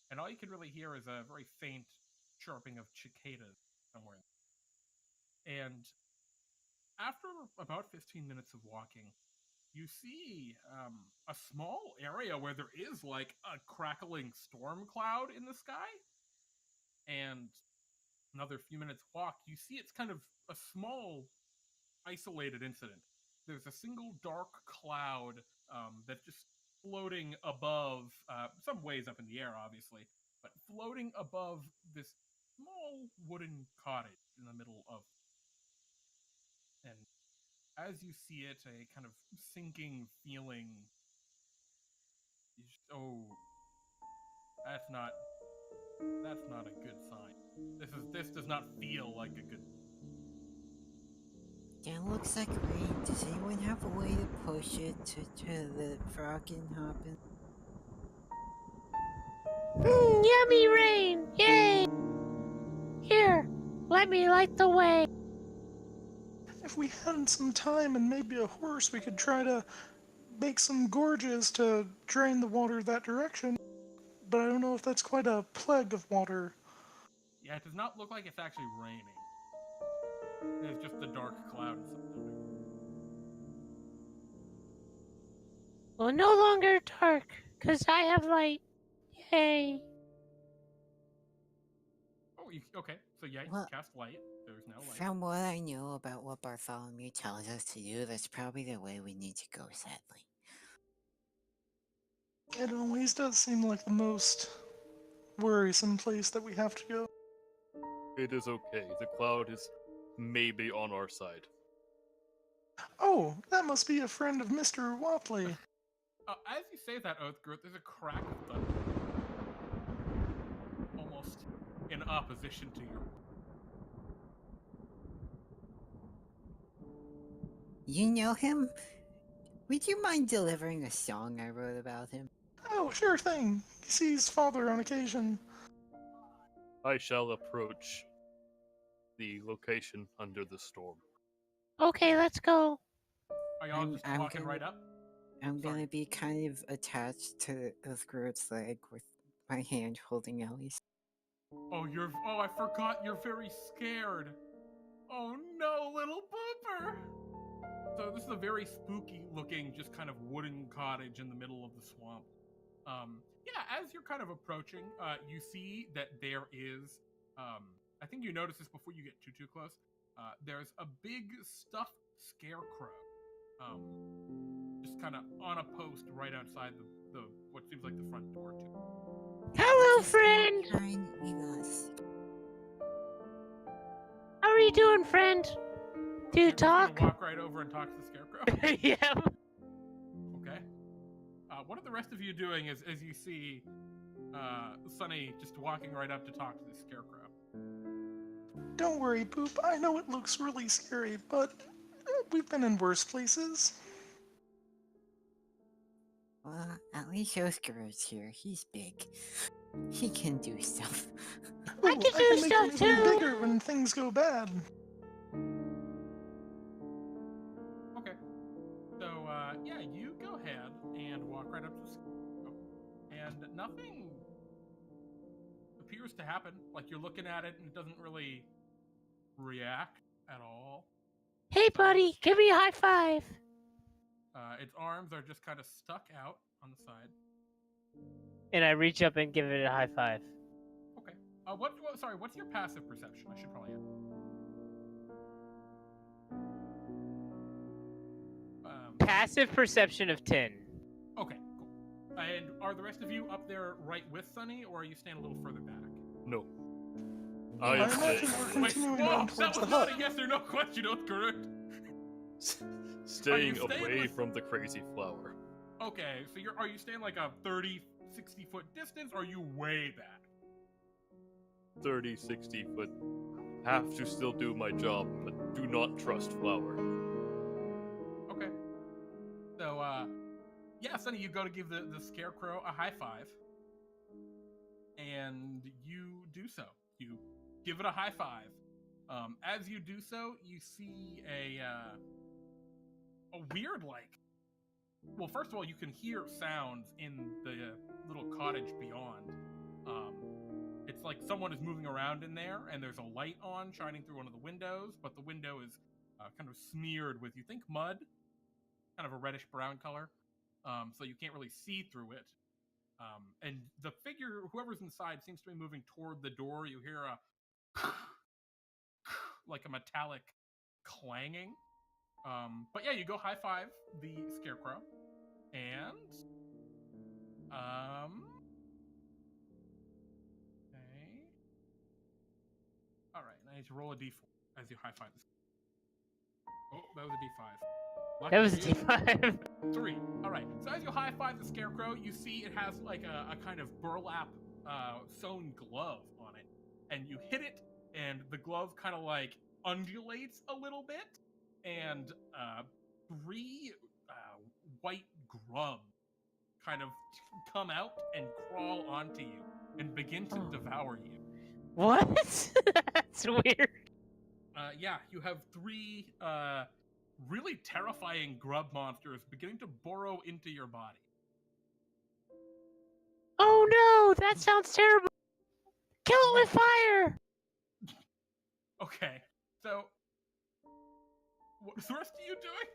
Speaker 1: and all you can really hear is a very faint chirping of cicadas somewhere. And after about 15 minutes of walking, you see a small area where there is like a crackling storm cloud in the sky, and another few minutes walk, you see it's kind of a small isolated incident. There's a single dark cloud that's just floating above, some ways up in the air, obviously, but floating above this small wooden cottage in the middle of. And as you see it, a kind of sinking feeling. Oh, that's not a good sign. This does not feel like a good.
Speaker 4: That looks like rain. Does anyone have a way to push it to the Froggenhoppen?
Speaker 3: Yummy rain! Yay! Here, let me light the way.
Speaker 5: If we had some time and maybe a horse, we could try to make some gorges to drain the water that direction. But I don't know if that's quite a plague of water.
Speaker 1: Yeah, it does not look like it's actually raining. It's just the dark cloud.
Speaker 3: Well, no longer dark, because I have light. Yay.
Speaker 1: Oh, okay. So yeah, you
Speaker 4: Well,
Speaker 1: cast light. There's no light.
Speaker 4: From what I know about what Bartholomew tells us to do, that's probably the way we need to go, sadly.
Speaker 5: It always does seem like the most worrisome place that we have to go.
Speaker 2: It is okay. The cloud is maybe on our side.
Speaker 5: Oh, that must be a friend of Mr. Watley.
Speaker 1: As you say that, Othgarurt, there's a crack of thunder. Almost in opposition to your.
Speaker 4: You know him? Would you mind delivering a song I wrote about him?
Speaker 5: Oh, sure thing. He sees father on occasion.
Speaker 2: I shall approach the location under the storm.
Speaker 3: Okay, let's go.
Speaker 1: Are y'all just
Speaker 4: I'm
Speaker 1: walking
Speaker 4: gonna-
Speaker 1: right up?
Speaker 4: I'm
Speaker 1: Sorry.
Speaker 4: gonna be kind of attached to Othgarurt's leg with my hand holding Ellie's.
Speaker 1: Oh, I forgot you're very scared. Oh no, little Booper! So this is a very spooky looking, just kind of wooden cottage in the middle of the swamp. Yeah, as you're kind of approaching, you see that there is, I think you notice this before you get too close. There's a big stuffed scarecrow, just kind of on a post right outside the what seems like the front door too.
Speaker 3: Hello, friend.
Speaker 4: Kind in us.
Speaker 3: How are you doing, friend? Do you
Speaker 1: You're just gonna
Speaker 3: talk?
Speaker 1: walk right over and talk to the scarecrow.
Speaker 3: Yeah.
Speaker 1: Okay. What are the rest of you doing as you see Sunny just walking right up to talk to the scarecrow?
Speaker 5: Don't worry, Poop. I know it looks really scary, but we've been in worse places.
Speaker 4: Well, at least Othgarurt's here. He's big. He can do stuff.
Speaker 5: Ooh,
Speaker 3: I can
Speaker 5: I
Speaker 3: do
Speaker 5: can make him
Speaker 3: stuff
Speaker 5: even
Speaker 3: too.
Speaker 5: bigger when things go bad.
Speaker 1: Okay. So, yeah, you go ahead and walk right up to the scarecrow, and nothing appears to happen. Like, you're looking at it, and it doesn't really react at all.
Speaker 3: Hey, buddy, give me a high five.
Speaker 1: Its arms are just kind of stuck out on the side.
Speaker 3: And I reach up and give it a high five.
Speaker 1: Okay. Sorry, what's your passive perception? I should probably ask.
Speaker 3: Passive perception of 10.
Speaker 1: Okay, cool. And are the rest of you up there right with Sunny, or are you staying a little further back?
Speaker 2: No.
Speaker 5: I
Speaker 2: I
Speaker 5: imagine
Speaker 2: say
Speaker 5: we're
Speaker 1: Wait,
Speaker 5: continuing
Speaker 1: whoa,
Speaker 5: on
Speaker 1: that
Speaker 5: towards the
Speaker 1: was not
Speaker 5: hut.
Speaker 1: a yes or no question, Othgarurt.
Speaker 2: staying
Speaker 1: staying
Speaker 2: away
Speaker 1: with-
Speaker 2: from the crazy flower.
Speaker 1: Okay, so are you staying like a 30, 60 foot distance, or are you way back?
Speaker 2: 30, 60 foot. Have to still do my job, but do not trust flower.
Speaker 1: Okay. So, yeah, Sunny, you go to give the scarecrow a high five, and you do so. You give it a high five. As you do so, you see a weird, well, first of all, you can hear sounds in the little cottage beyond. It's like someone is moving around in there, and there's a light on shining through one of the windows, but the window is kind of smeared with, you think, mud, kind of a reddish-brown color, so you can't really see through it. And the figure, whoever's inside, seems to be moving toward the door. You hear like a metallic clanging. But yeah, you go high five the scarecrow, and okay. All right, I need to roll a d4 as you high five this. Oh, that was a d5.
Speaker 3: That was a
Speaker 1: Lucky you.
Speaker 3: D5.
Speaker 1: 3. All right. So as you high five the scarecrow, you see it has like a kind of burlap sewn glove on it, and you hit it, and the glove kind of like undulates a little bit, and 3 white grubs kind of come out and crawl onto you and begin to devour you.
Speaker 3: What? That's weird.
Speaker 1: Yeah, you have 3 really terrifying grub monsters beginning to burrow into your body.
Speaker 3: Oh no, that sounds terrible. Kill it with fire.
Speaker 1: Okay, so what's the rest of you doing?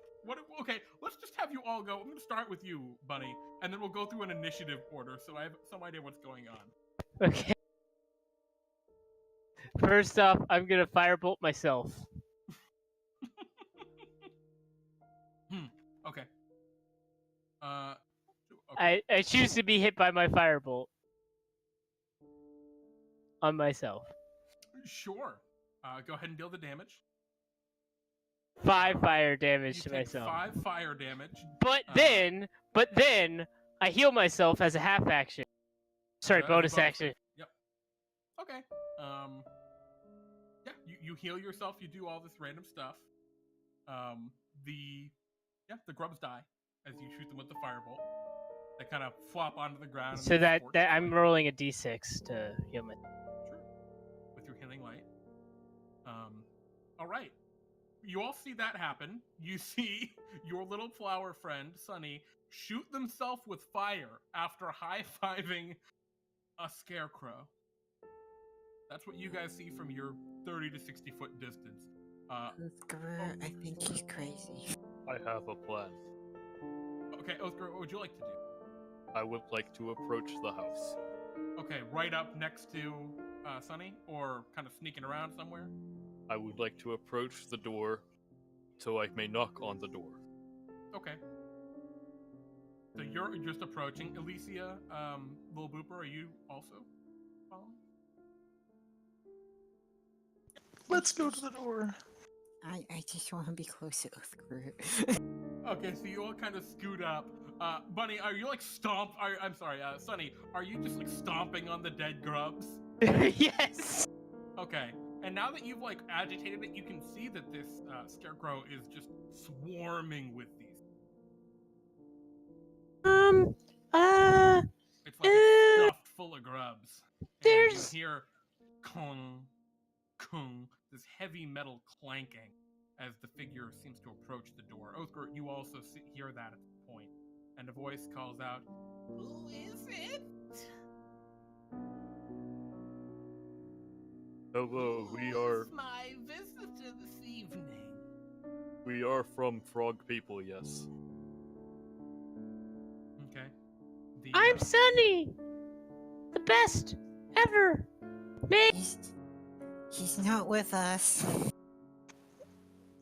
Speaker 1: Okay, let's just have you all go. I'm going to start with you, Bunny, and then we'll go through an initiative order so I have some idea what's going on.
Speaker 3: Okay. First off, I'm gonna firebolt myself.
Speaker 1: Okay. Okay.
Speaker 3: I choose to be hit by my firebolt on myself.
Speaker 1: Sure. Go ahead and deal the damage.
Speaker 3: 5 fire damage
Speaker 1: You
Speaker 3: to
Speaker 1: take
Speaker 3: myself.
Speaker 1: 5 fire damage.
Speaker 3: But then I heal myself as a half action. Sorry,
Speaker 1: As a
Speaker 3: bonus action.
Speaker 1: Yep. Okay. Yeah, you heal yourself. You do all this random stuff. The grubs die as you shoot them with the firebolt. They kind of flop onto the ground.
Speaker 3: So
Speaker 1: and
Speaker 3: that
Speaker 1: scorch.
Speaker 3: I'm rolling a d6 to heal myself.
Speaker 1: Sure. With your healing light. All right. You all see that happen. You see your little flower friend, Sunny, shoot themselves with fire after high-fiving a scarecrow. That's what you guys see from your 30 to 60 foot distance.
Speaker 4: Othgarurt, I think he's crazy.
Speaker 2: I have a plan.
Speaker 1: Okay, Othgarurt, what would you like to do?
Speaker 2: I would like to approach the house.
Speaker 1: Okay, right up next to Sunny, or kind of sneaking around somewhere?
Speaker 2: I would like to approach the door so I may knock on the door.
Speaker 1: Okay. So you're just approaching. Elysia, Lil Booper, are you also following?
Speaker 5: Let's go to the door.
Speaker 4: I just want to be close to Othgarurt.
Speaker 1: Okay, so you all kind of scoot up. Bunny, are you like I'm sorry, Sunny, are you just like stomping on the dead grubs?
Speaker 3: Yes.
Speaker 1: Okay, and now that you've like agitated it, you can see that this scarecrow is just swarming with these. full of grubs.
Speaker 3: There's-
Speaker 1: And you hear kung, kung, this heavy metal clanking as the figure seems to approach the door. Othgarurt, you also hear that at this point. And a voice calls out, "Who is it?"
Speaker 2: Hello, we
Speaker 1: Who
Speaker 2: are
Speaker 1: is my visitor this evening?
Speaker 2: from Frog People, yes.
Speaker 1: Okay.
Speaker 3: I'm Sunny, the best ever. Me.
Speaker 4: He's not with us.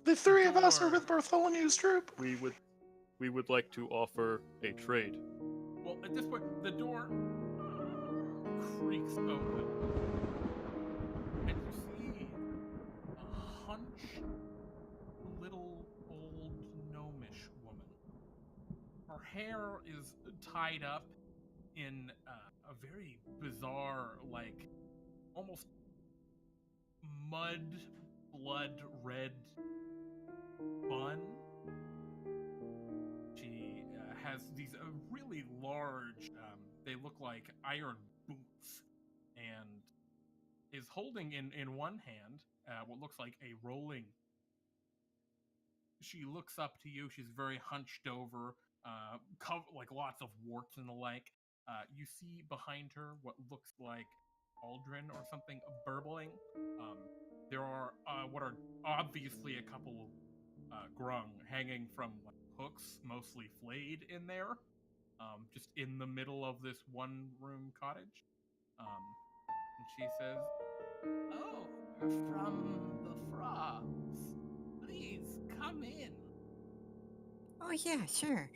Speaker 5: The three of us are
Speaker 1: Door.
Speaker 5: with Bartholomew's troop.
Speaker 2: We would like to offer a trade.
Speaker 1: Well, at this point, the door creaks open. And you see a hunched, little, old, gnomish woman. Her hair is tied up in a very bizarre, like, almost mud, blood red bun. She has these really large, they look like iron boots, and is holding in one hand what looks like a rolling. She looks up to you. She's very hunched over, like lots of warts and the like. You see behind her what looks like cauldron or something burbling. There are what are obviously a couple grung hanging from like hooks, mostly flayed in there, just in the middle of this one-room cottage. And she says, "Oh, you're from the frogs. Please come in."
Speaker 4: Oh yeah, sure.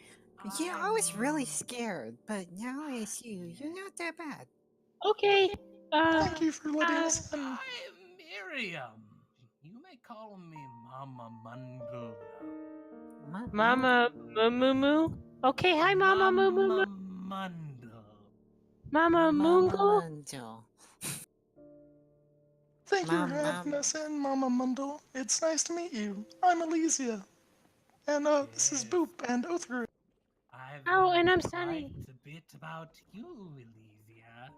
Speaker 4: Yeah, I was really
Speaker 1: I'm-
Speaker 4: scared, but now I see you're not that bad.
Speaker 3: Okay.
Speaker 5: Thank you for letting us in.
Speaker 1: I'm Miriam. You may call me Mama Mundle.
Speaker 3: Mama Moo. Okay, hi, Mama Moo.
Speaker 1: Mama Mundle.
Speaker 3: Mama Moongle.
Speaker 4: Mundle.
Speaker 5: Thank you for
Speaker 4: Mom,
Speaker 5: having
Speaker 4: Mom.
Speaker 5: us in, Mama Mundle. It's nice to meet you. I'm Elysia. And this is
Speaker 1: Yes.
Speaker 5: Boop and Othgarurt.
Speaker 1: I've
Speaker 3: Oh,
Speaker 1: heard
Speaker 3: and I'm
Speaker 1: quite
Speaker 3: Sunny.
Speaker 1: a bit about you, Elysia.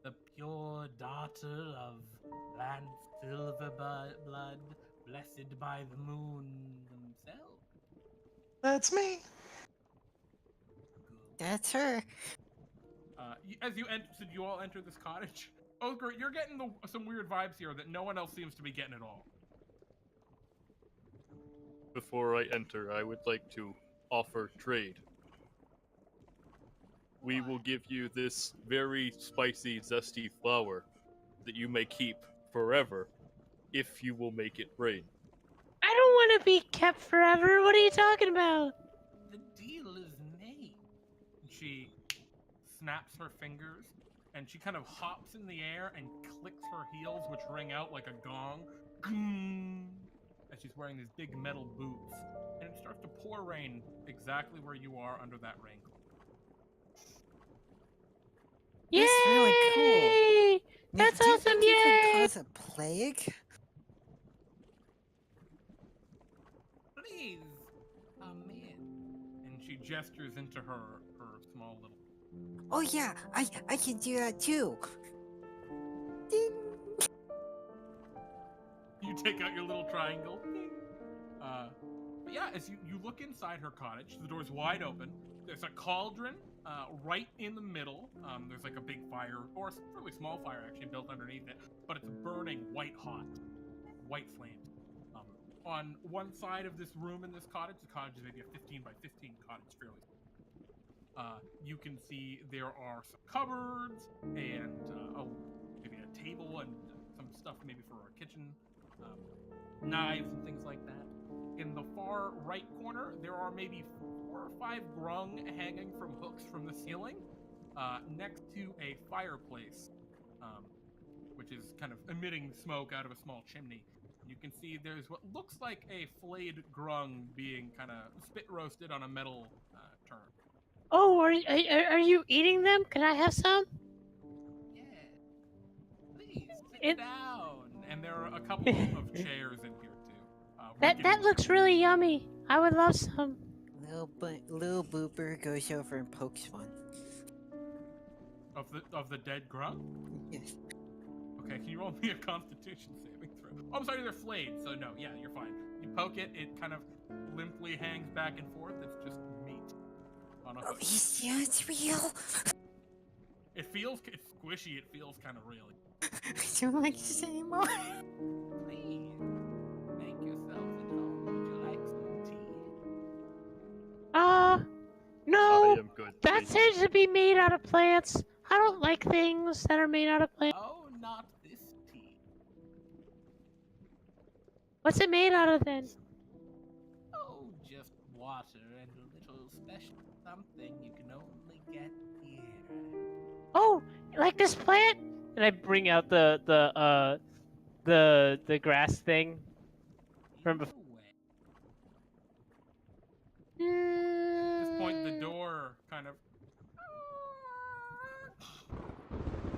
Speaker 1: The pure daughter of Lance Silverblood, blessed by the moon themselves.
Speaker 5: That's me.
Speaker 4: That's her.
Speaker 1: As you you all enter this cottage. Othgarurt, you're getting some weird vibes here that no one else seems to be getting at all.
Speaker 2: Before I enter, I would like to offer trade. We will give you this very spicy, zesty flower that you may keep forever if you will make it rain.
Speaker 3: I don't want to be kept forever. What are you talking about?
Speaker 1: The deal is made. She snaps her fingers, and she kind of hops in the air and clicks her heels, which ring out like a gong. As she's wearing these big metal boots. And it starts to pour rain exactly where you are under that rain cloud.
Speaker 3: Yay!
Speaker 4: That's really cool. Now,
Speaker 3: That's
Speaker 4: do you
Speaker 3: awesome!
Speaker 4: think you could
Speaker 3: Yay!
Speaker 4: cause a plague?
Speaker 1: Please, come in. And she gestures into her small little...
Speaker 4: Oh yeah, I can do that too. Ding.
Speaker 1: You take out your little triangle. But yeah, as you look inside her cottage, the door's wide open. There's a cauldron right in the middle. There's like a big fire, or a really small fire actually built underneath it, but it's burning white hot, white flames. On one side of this room in this cottage, the cottage is maybe a 15 by 15 cottage, fairly small. You can see there are some cupboards and maybe a table and some stuff maybe for our kitchen, knives and things like that. In the far right corner, there are maybe 4 or 5 grung hanging from hooks from the ceiling, next to a fireplace, which is kind of emitting smoke out of a small chimney. You can see there's what looks like a flayed grung being kind of spit roasted on a metal turn.
Speaker 3: Oh, are you eating them? Can I have some?
Speaker 1: Yeah. Please sit
Speaker 3: It-
Speaker 1: down. And there are a couple of chairs in here too.
Speaker 3: That looks really yummy. I would love some.
Speaker 4: Lil Booper goes over and pokes one.
Speaker 1: Of the dead Grung?
Speaker 4: Yes.
Speaker 1: Okay, can you roll me a Constitution saving throw? Oh, I'm sorry, they're flayed, so no, yeah, you're fine. You poke it, it kind of limply hangs back and forth. It's just meat on a hook.
Speaker 4: Elysia, it's real.
Speaker 1: It's squishy. It feels kind of real.
Speaker 4: I don't like to say anymore.
Speaker 1: Please make yourself at home. Would you like some tea?
Speaker 3: No.
Speaker 2: I am good.
Speaker 3: That
Speaker 2: please.
Speaker 3: seems to be made out of plants. I don't like things that are made out of plants.
Speaker 1: Oh, not this tea.
Speaker 3: What's it made out of then?
Speaker 1: Oh, just water and a little special something you can only get here.
Speaker 3: Oh, like this plant? And I bring out the grass thing from before.
Speaker 1: At this point, the door kind of.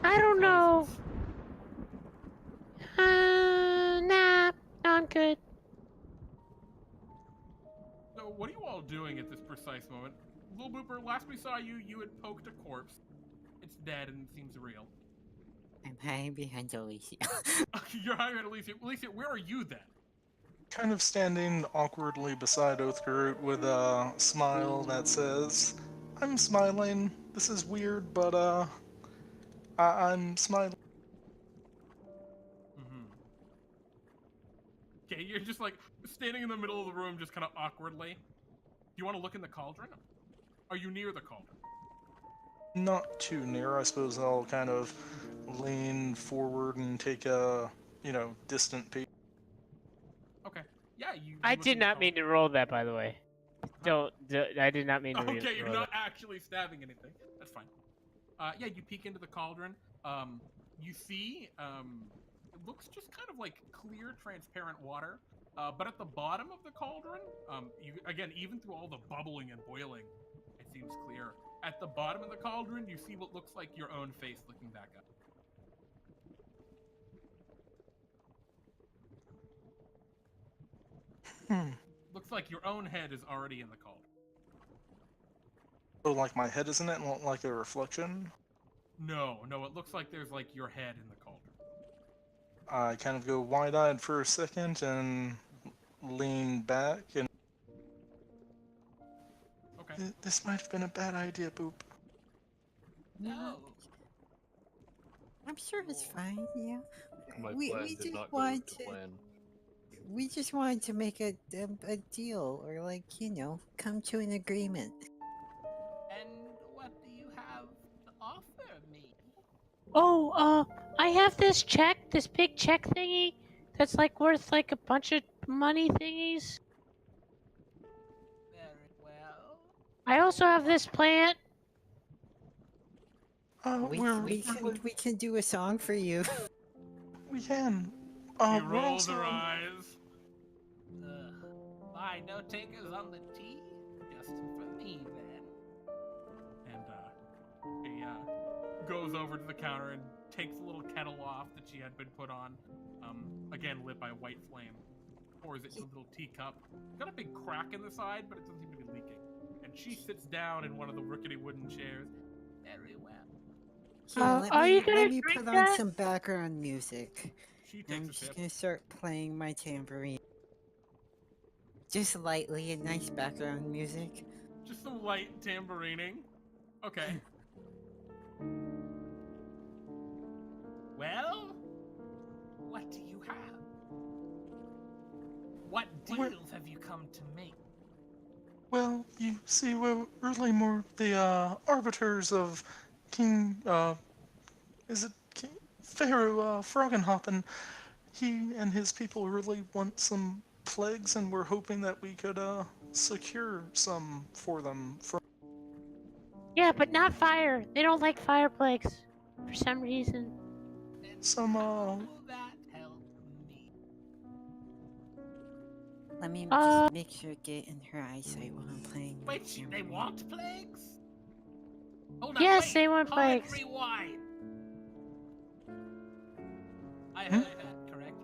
Speaker 3: I don't know.
Speaker 1: closes.
Speaker 3: Nah, I'm good.
Speaker 1: So, what are you all doing at this precise moment? Lil Booper, last we saw you, you had poked a corpse. It's dead and seems real.
Speaker 4: I'm hiding behind Elysia.
Speaker 1: You're hiding at Elysia. Elysia, where are you then?
Speaker 5: Kind of standing awkwardly beside Othgarurt with a smile that says, I'm smiling. This is weird, but I'm smiling.
Speaker 1: Okay, you're just like standing in the middle of the room, just kind of awkwardly. Do you want to look in the cauldron? Are you near the cauldron?
Speaker 5: Not too near. I suppose I'll kind of lean forward and take a, distant peek.
Speaker 1: Okay. Yeah, you.
Speaker 3: I
Speaker 1: look
Speaker 3: did
Speaker 1: in the
Speaker 3: not mean to
Speaker 1: cauldron.
Speaker 3: roll that, by the way. I did not mean to roll
Speaker 1: Okay, you're
Speaker 3: that.
Speaker 1: not actually stabbing anything. That's fine. Yeah, you peek into the cauldron. You see, it looks just kind of like clear, transparent water. But at the bottom of the cauldron, again, even through all the bubbling and boiling, it seems clear. At the bottom of the cauldron, you see what looks like your own face looking back up. Looks like your own head is already in the cauldron.
Speaker 5: So, like, my head is in it, and like a reflection?
Speaker 1: No, it looks like there's like your head in the cauldron.
Speaker 5: I kind of go wide-eyed for a second and lean back and...
Speaker 1: Okay.
Speaker 5: This might have been a bad idea, Boop.
Speaker 1: No.
Speaker 4: I'm sure it's fine, yeah.
Speaker 2: My
Speaker 4: we
Speaker 2: plan
Speaker 4: just
Speaker 2: did not go
Speaker 4: want
Speaker 2: to
Speaker 4: to-
Speaker 2: plan.
Speaker 4: We just wanted to make a deal, or come to an agreement.
Speaker 1: And what do you have to offer me?
Speaker 3: Oh, I have this big check thingy that's like worth like a bunch of money thingies.
Speaker 1: Very well.
Speaker 3: I also have this plant.
Speaker 4: We can do a song for you.
Speaker 5: We can.
Speaker 1: She
Speaker 5: We're
Speaker 1: rolls
Speaker 5: also...
Speaker 1: her eyes. Why, no takers on the tea? Just for me, then. And, he, goes over to the counter and takes the little kettle off that she had been put on. Again, lit by a white flame. Pours it into a little teacup. Got a big crack in the side, but it doesn't seem to be leaking. And she sits down in one of the rickety wooden chairs. Very well.
Speaker 4: Here,
Speaker 3: Are you gonna
Speaker 4: let me
Speaker 3: drink
Speaker 4: put on
Speaker 3: that?
Speaker 4: some background music.
Speaker 1: She
Speaker 4: I'm
Speaker 1: takes a
Speaker 4: just
Speaker 1: sip.
Speaker 4: gonna start playing my tambourine. Just lightly, a nice background music.
Speaker 1: Just some light tamborining. Okay. Well, what do you have? What deals have you come to make?
Speaker 5: Well, you see, we're really more the arbiters of King, is it King Pharoah, Froggenhoppen. He and his people really want some plagues, and we're hoping that we could secure some for them.
Speaker 3: Yeah, but not fire. They don't like fire plagues for some reason.
Speaker 5: Some
Speaker 1: How will that help me?
Speaker 4: Let me just make sure to get in her eyesight while I'm playing. my
Speaker 1: Wait, they
Speaker 4: tambourine.
Speaker 1: want plagues? Hold on,
Speaker 3: Yes,
Speaker 1: wait,
Speaker 3: they want
Speaker 1: hard
Speaker 3: plagues.
Speaker 1: Rewind. I heard that, correct?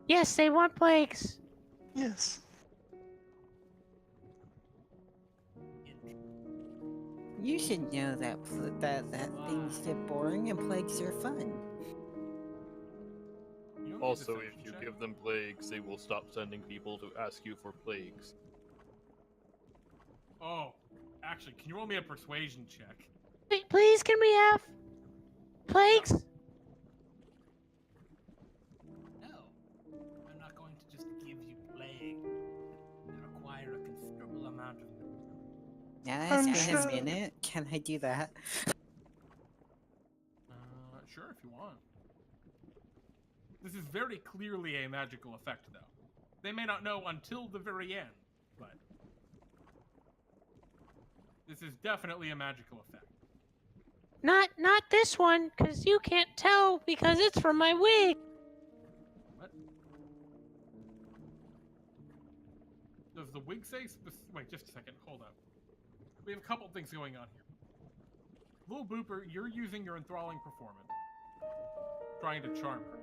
Speaker 3: Yes, they want plagues.
Speaker 5: Yes.
Speaker 4: You should know that things get boring and plagues are fun.
Speaker 1: You don't need
Speaker 2: Also,
Speaker 1: a
Speaker 2: if
Speaker 1: deception
Speaker 2: you
Speaker 1: check.
Speaker 2: give them plagues, they will stop sending people to ask you for plagues.
Speaker 1: Oh, actually, can you roll me a persuasion check?
Speaker 3: Please, can we have plagues?
Speaker 1: No, I'm not going to just give you plague. They require a considerable amount of.
Speaker 4: Now
Speaker 5: I'm
Speaker 4: that's been
Speaker 5: sure-
Speaker 4: a minute. Can I do that?
Speaker 1: Sure, if you want. This is very clearly a magical effect, though. They may not know until the very end, but this is definitely a magical effect.
Speaker 3: Not this one, because you can't tell because it's from my wig.
Speaker 1: What? Does the wig say wait, just a second, hold up. We have a couple things going on here. Lil Booper, you're using your enthralling performance. Trying to charm her.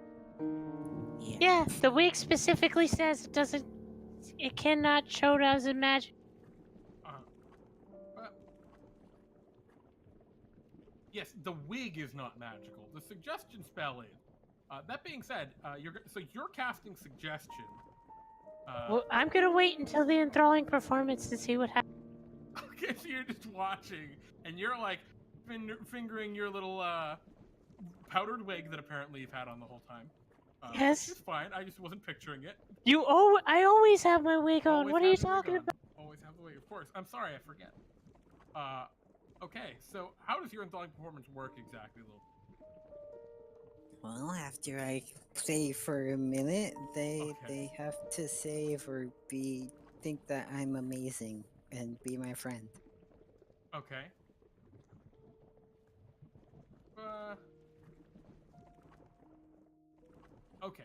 Speaker 3: Yeah, the wig specifically says it cannot show as a magic.
Speaker 1: Yes, the wig is not magical. The suggestion spell is. That being said, you're casting suggestion.
Speaker 3: Well, I'm gonna wait until the enthralling performance to see what happens.
Speaker 1: Okay, so you're just watching, and you're like fingering your little powdered wig that apparently you've had on the whole time.
Speaker 3: Yes.
Speaker 1: It's fine. I just wasn't picturing it.
Speaker 3: I always have my wig on.
Speaker 1: Always
Speaker 3: What are you
Speaker 1: have the wig
Speaker 3: talking
Speaker 1: on.
Speaker 3: about?
Speaker 1: Always have the wig. Of course. I'm sorry, I forget. Okay, so how does your enthralling performance work exactly, Lil?
Speaker 4: Well, after I play for a minute, they have to save or think that I'm amazing and be my friend.
Speaker 1: Okay. Okay.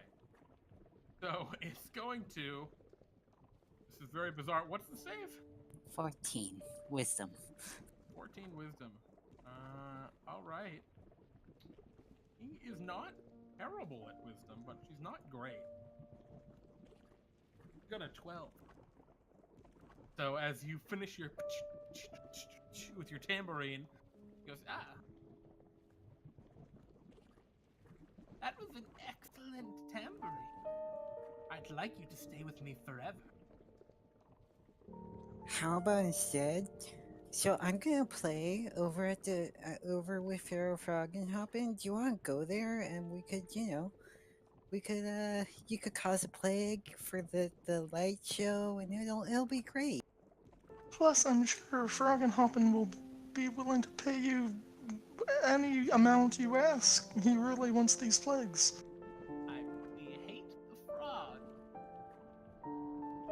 Speaker 1: So it's going to. This is very bizarre. What's the save?
Speaker 4: 14 wisdom.
Speaker 1: 14 wisdom. All right. He is not terrible at wisdom, but she's not great. Got a 12. So as you finish your with your tambourine, he goes, that was an excellent tambourine. I'd like you to stay with me forever.
Speaker 4: How about instead? So I'm gonna play over at the over with Froggenhoppen. Do you want to go there and we could, you could cause a plague for the light show and it'll be great.
Speaker 5: Plus, I'm sure Froggenhoppen will be willing to pay you any amount you ask. He really wants these plagues.
Speaker 1: I really hate the frog.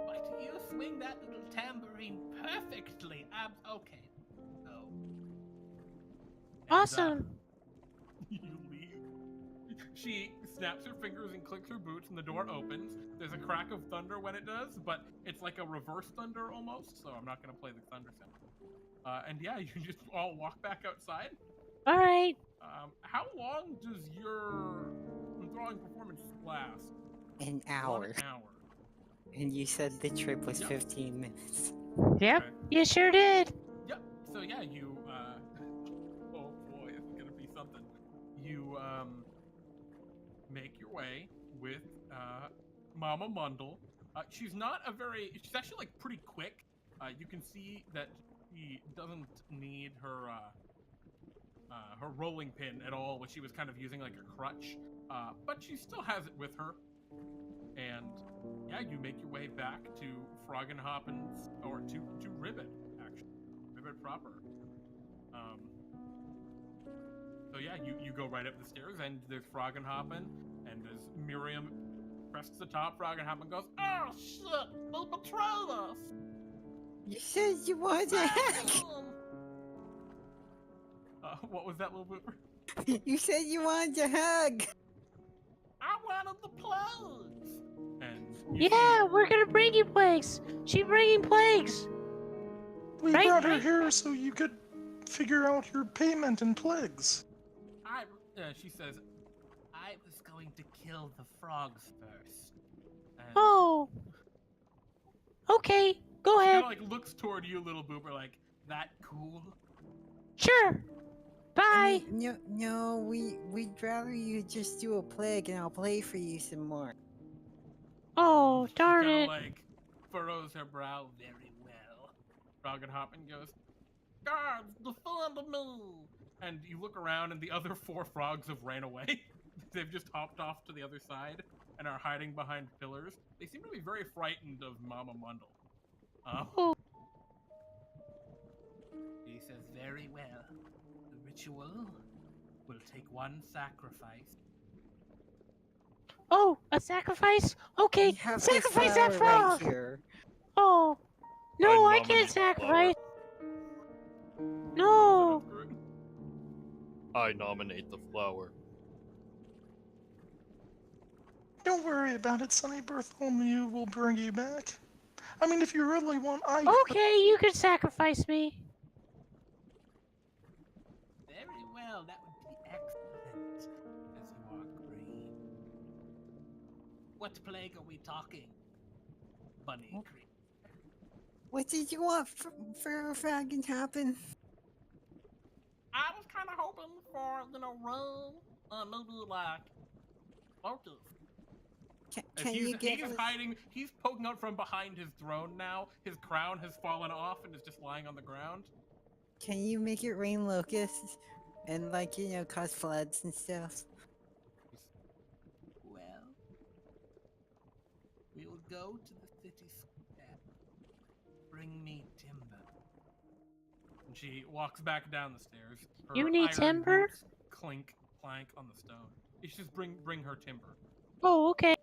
Speaker 1: But you swing that little tambourine perfectly. Okay. So.
Speaker 3: Awesome.
Speaker 1: You leave. She snaps her fingers and clicks her boots, and the door opens. There's a crack of thunder when it does, but it's like a reverse thunder almost, so I'm not going to play the thunder sound. And yeah, you just all walk back outside.
Speaker 3: All right.
Speaker 1: How long does your enthralling performance last?
Speaker 4: An hour.
Speaker 1: 1 hour.
Speaker 4: And you said the trip was
Speaker 1: Yep.
Speaker 4: 15 minutes.
Speaker 3: Yep.
Speaker 1: Okay.
Speaker 3: You sure did.
Speaker 1: Yep. So yeah, you oh boy, it's gonna be something. You make your way with Mama Mundle. She's actually like pretty quick. You can see that she doesn't need her rolling pin at all, which she was kind of using like a crutch. But she still has it with her. And yeah, you make your way back to Froggenhoppen's, or to Ribbypt, actually. Ribbypt proper. So yeah, you go right up the stairs, and there's Froggenhoppen, and as Miriam presses the top, Froggenhoppen goes, "Oh shit, they betrayed us!"
Speaker 4: You said you wanted to hack!
Speaker 1: What was that, Lil Booper?
Speaker 4: You said you wanted to hug!
Speaker 1: I wanted the plagues! And
Speaker 3: Yeah, we're gonna bring you plagues. She's bringing plagues.
Speaker 5: We
Speaker 3: Right,
Speaker 5: brought her
Speaker 3: right.
Speaker 5: here so you could figure out your payment and plagues.
Speaker 1: she says, I was going to kill the frogs first. And
Speaker 3: Oh. Okay, go
Speaker 1: she
Speaker 3: ahead.
Speaker 1: kinda, like looks toward you, Little Booper, like, that cool?
Speaker 3: Sure. Bye.
Speaker 4: No, we'd rather you just do a plague, and I'll play for you some more.
Speaker 3: Oh,
Speaker 1: She
Speaker 3: darn
Speaker 1: kinda,
Speaker 3: it.
Speaker 1: like, furrows her brow very well. Froggenhoppen goes, guards, defend me! And you look around, and the other 4 frogs have ran away. They've just hopped off to the other side and are hiding behind pillars. They seem to be very frightened of Mama Mundle.
Speaker 3: Oh.
Speaker 1: He says, very well. The ritual will take one sacrifice.
Speaker 3: Oh, a sacrifice? Okay,
Speaker 4: We have
Speaker 3: sacrifice
Speaker 4: this
Speaker 3: that
Speaker 4: flower right
Speaker 3: frog.
Speaker 4: here.
Speaker 3: Oh. No, I
Speaker 2: nominate
Speaker 3: can't
Speaker 2: the flower.
Speaker 3: sacrifice. No.
Speaker 2: I nominate the flower.
Speaker 5: Don't worry about it, Sonny. Bartholomew will bring you back. I mean, if you really want, I could.
Speaker 3: Okay, you can sacrifice me.
Speaker 1: Very well, that would be excellent, as you are green. What plague are we talking, Bunny Creek?
Speaker 4: What did you want for Froggenhoppen?
Speaker 1: I was kind of hoping for, rain, maybe like focus.
Speaker 4: Can you get
Speaker 1: He's hiding, he's poking out from behind his throne now. His crown has fallen off and is just lying on the ground.
Speaker 4: Can you make it rain locusts and cause floods and stuff?
Speaker 1: Well, we will go to the city square. Bring me timber. And she walks back down the stairs. Her
Speaker 3: You need
Speaker 1: iron
Speaker 3: timber?
Speaker 1: boots clink, clank on the stone. You should just bring her timber.
Speaker 3: Oh, okay.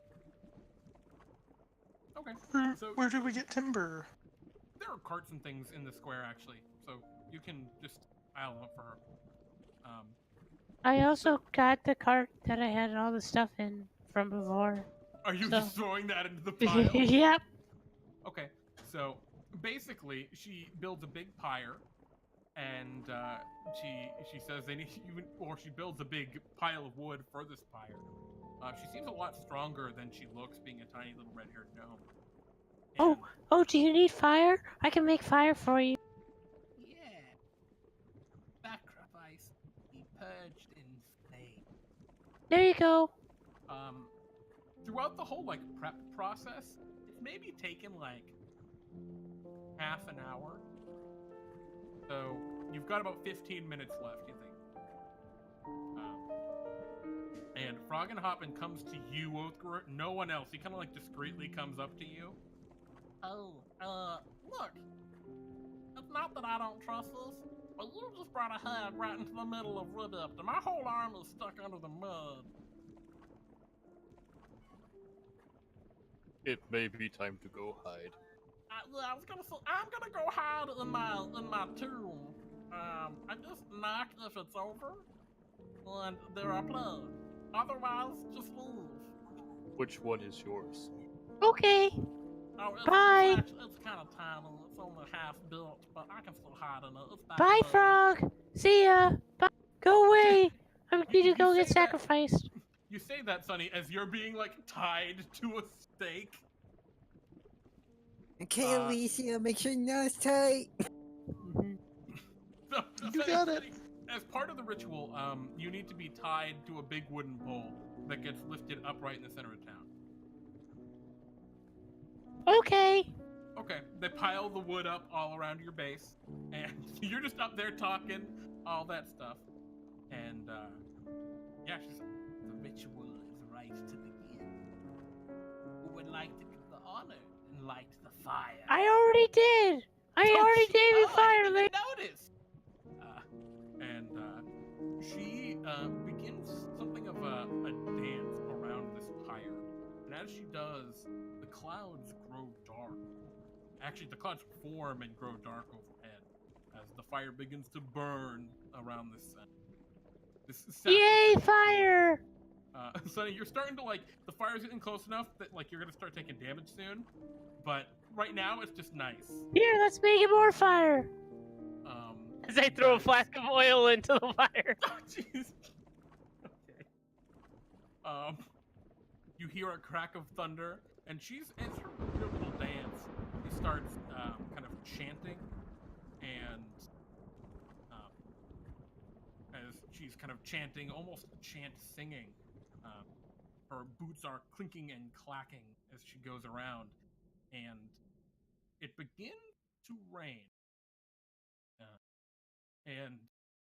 Speaker 1: Okay. So
Speaker 5: Where do we get timber?
Speaker 1: there are carts and things in the square actually, so you can just pile them up for her.
Speaker 3: I also got the cart that I had all the stuff in from before.
Speaker 1: Are you
Speaker 3: So-
Speaker 1: just throwing that into the pile?
Speaker 3: Yep.
Speaker 1: Okay, so basically she builds a big pyre, and she says they need she builds a big pile of wood for this pyre. She seems a lot stronger than she looks, being a tiny little red-haired gnome. And,
Speaker 3: Oh, do you need fire? I can make fire for you.
Speaker 1: yeah. Sacrifice be purged in flame.
Speaker 3: There you go.
Speaker 1: Throughout the whole prep process, it's maybe taken half an hour. So you've got about 15 minutes left, you think? And Froggenhoppen comes to you, Othgarurt. No one else. He kind of discreetly comes up to you. Oh, look. It's not that I don't trust this, but you just brought a hag right into the middle of Ribbypt, and my whole arm is stuck under the mud.
Speaker 2: It may be time to go hide.
Speaker 1: I was gonna say, I'm gonna go hide in my tomb. I just knock if it's over, and there I play. Otherwise, just leave.
Speaker 2: Which one is yours?
Speaker 3: Okay.
Speaker 1: Oh,
Speaker 3: Bye.
Speaker 1: It's kind of tiny. It's only half built, but I can still hide in it. It's back
Speaker 3: Bye,
Speaker 1: there.
Speaker 3: frog. See ya. Bye. Go away. I need to
Speaker 1: You
Speaker 3: go
Speaker 1: say
Speaker 3: get
Speaker 1: that-
Speaker 3: sacrificed.
Speaker 1: You say that, Sonny, as you're being tied to a stake.
Speaker 4: Okay, Elysia, make sure your nose tight.
Speaker 1: So,
Speaker 5: You got it.
Speaker 1: As part of the ritual, you need to be tied to a big wooden pole that gets lifted upright in the center of town.
Speaker 3: Okay.
Speaker 1: Okay, they pile the wood up all around your base, and you're just up there talking, all that stuff. And, yeah, she's like, the ritual is right to begin. Who would like to give the honor and light the fire?
Speaker 3: I already did. I already gave you fire,
Speaker 1: I
Speaker 3: lady.
Speaker 1: didn't notice. She begins something of a dance around this pyre, and as she does, the clouds grow dark. Actually, the clouds form and grow dark overhead as the fire begins to burn around this.
Speaker 3: Yay,
Speaker 1: sacrifice.
Speaker 3: fire!
Speaker 1: Sonny, you're starting to the fire's getting close enough that you're gonna start taking damage soon, but right now it's just nice.
Speaker 3: Here, let's make it more fire. As I throw a flask of oil into the fire.
Speaker 1: Oh, jeez. Okay. You hear a crack of thunder, and it's her little dance. She starts kind of chanting, and she's kind of chanting, almost chant singing. Her boots are clinking and clacking as she goes around, and it begins to rain. And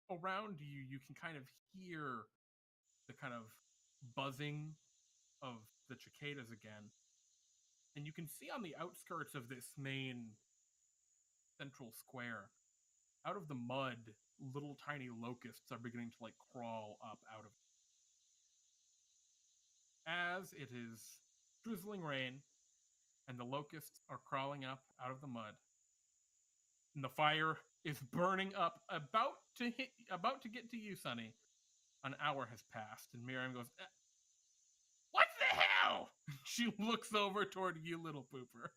Speaker 1: around you, you can kind of hear the kind of buzzing of the cicadas again. And you can see on the outskirts of this main central square, out of the mud, little tiny locusts are beginning to crawl up out of it. As it is drizzling rain and the locusts are crawling up out of the mud, and the fire is burning up, about to get to you, Sonny. An hour has passed, and Miriam goes, "What the hell?" She looks over toward you, Little Booper.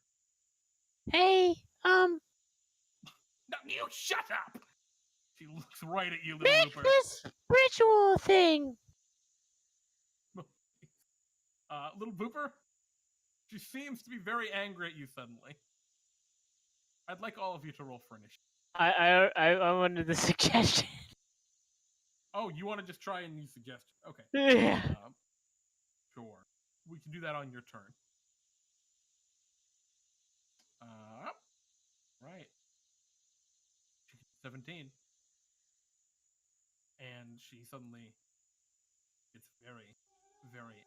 Speaker 3: Hey,
Speaker 1: No, you shut up! She looks right at you, Little
Speaker 3: make
Speaker 1: Booper.
Speaker 3: this ritual thing.
Speaker 1: Little Booper, she seems to be very angry at you suddenly. I'd like all of you to roll for initiative.
Speaker 3: I wanted the suggestion.
Speaker 1: Oh, you want to just try and use suggestion? Okay.
Speaker 3: Yeah.
Speaker 1: Sure. We can do that on your turn. Right. 17. And she suddenly gets very, very...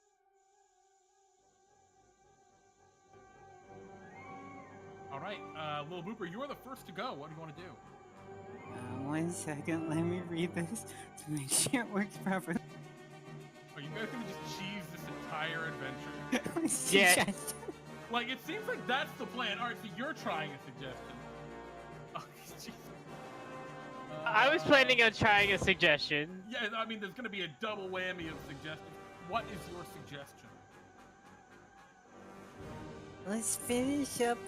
Speaker 1: All right, Lil Booper, you are the first to go. What do you want to do?
Speaker 4: 1 second, let me read this to make sure it works properly.
Speaker 1: Are you guys going to just cheese this entire adventure?
Speaker 3: Yeah.
Speaker 1: Like, it seems like that's the plan. All right, so you're trying a suggestion. Oh, jeez.
Speaker 3: I was planning on trying a suggestion.
Speaker 1: Yeah, I mean, there's going to be a double whammy of suggestions. What is your suggestion?
Speaker 4: Let's finish up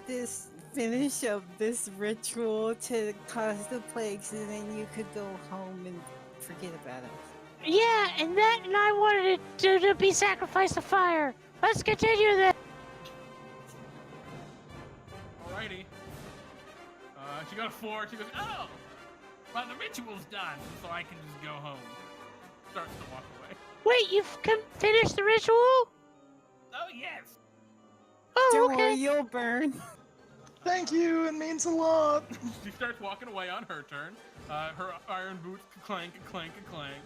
Speaker 4: this ritual to cause the plagues, and then you could go home and forget about us.
Speaker 3: Yeah, and I wanted it to be sacrificed to fire. Let's continue that.
Speaker 1: Alrighty. She got a 4. She goes, "Oh, well, the ritual's done, so I can just go home." Starts to walk away.
Speaker 3: Wait, you've finished the ritual?
Speaker 1: Oh, yes.
Speaker 3: Oh,
Speaker 4: Don't
Speaker 3: okay.
Speaker 4: worry, you'll burn.
Speaker 5: Thank you, it means a lot.
Speaker 1: She starts walking away on her turn. Her iron boots clank and clank and clank.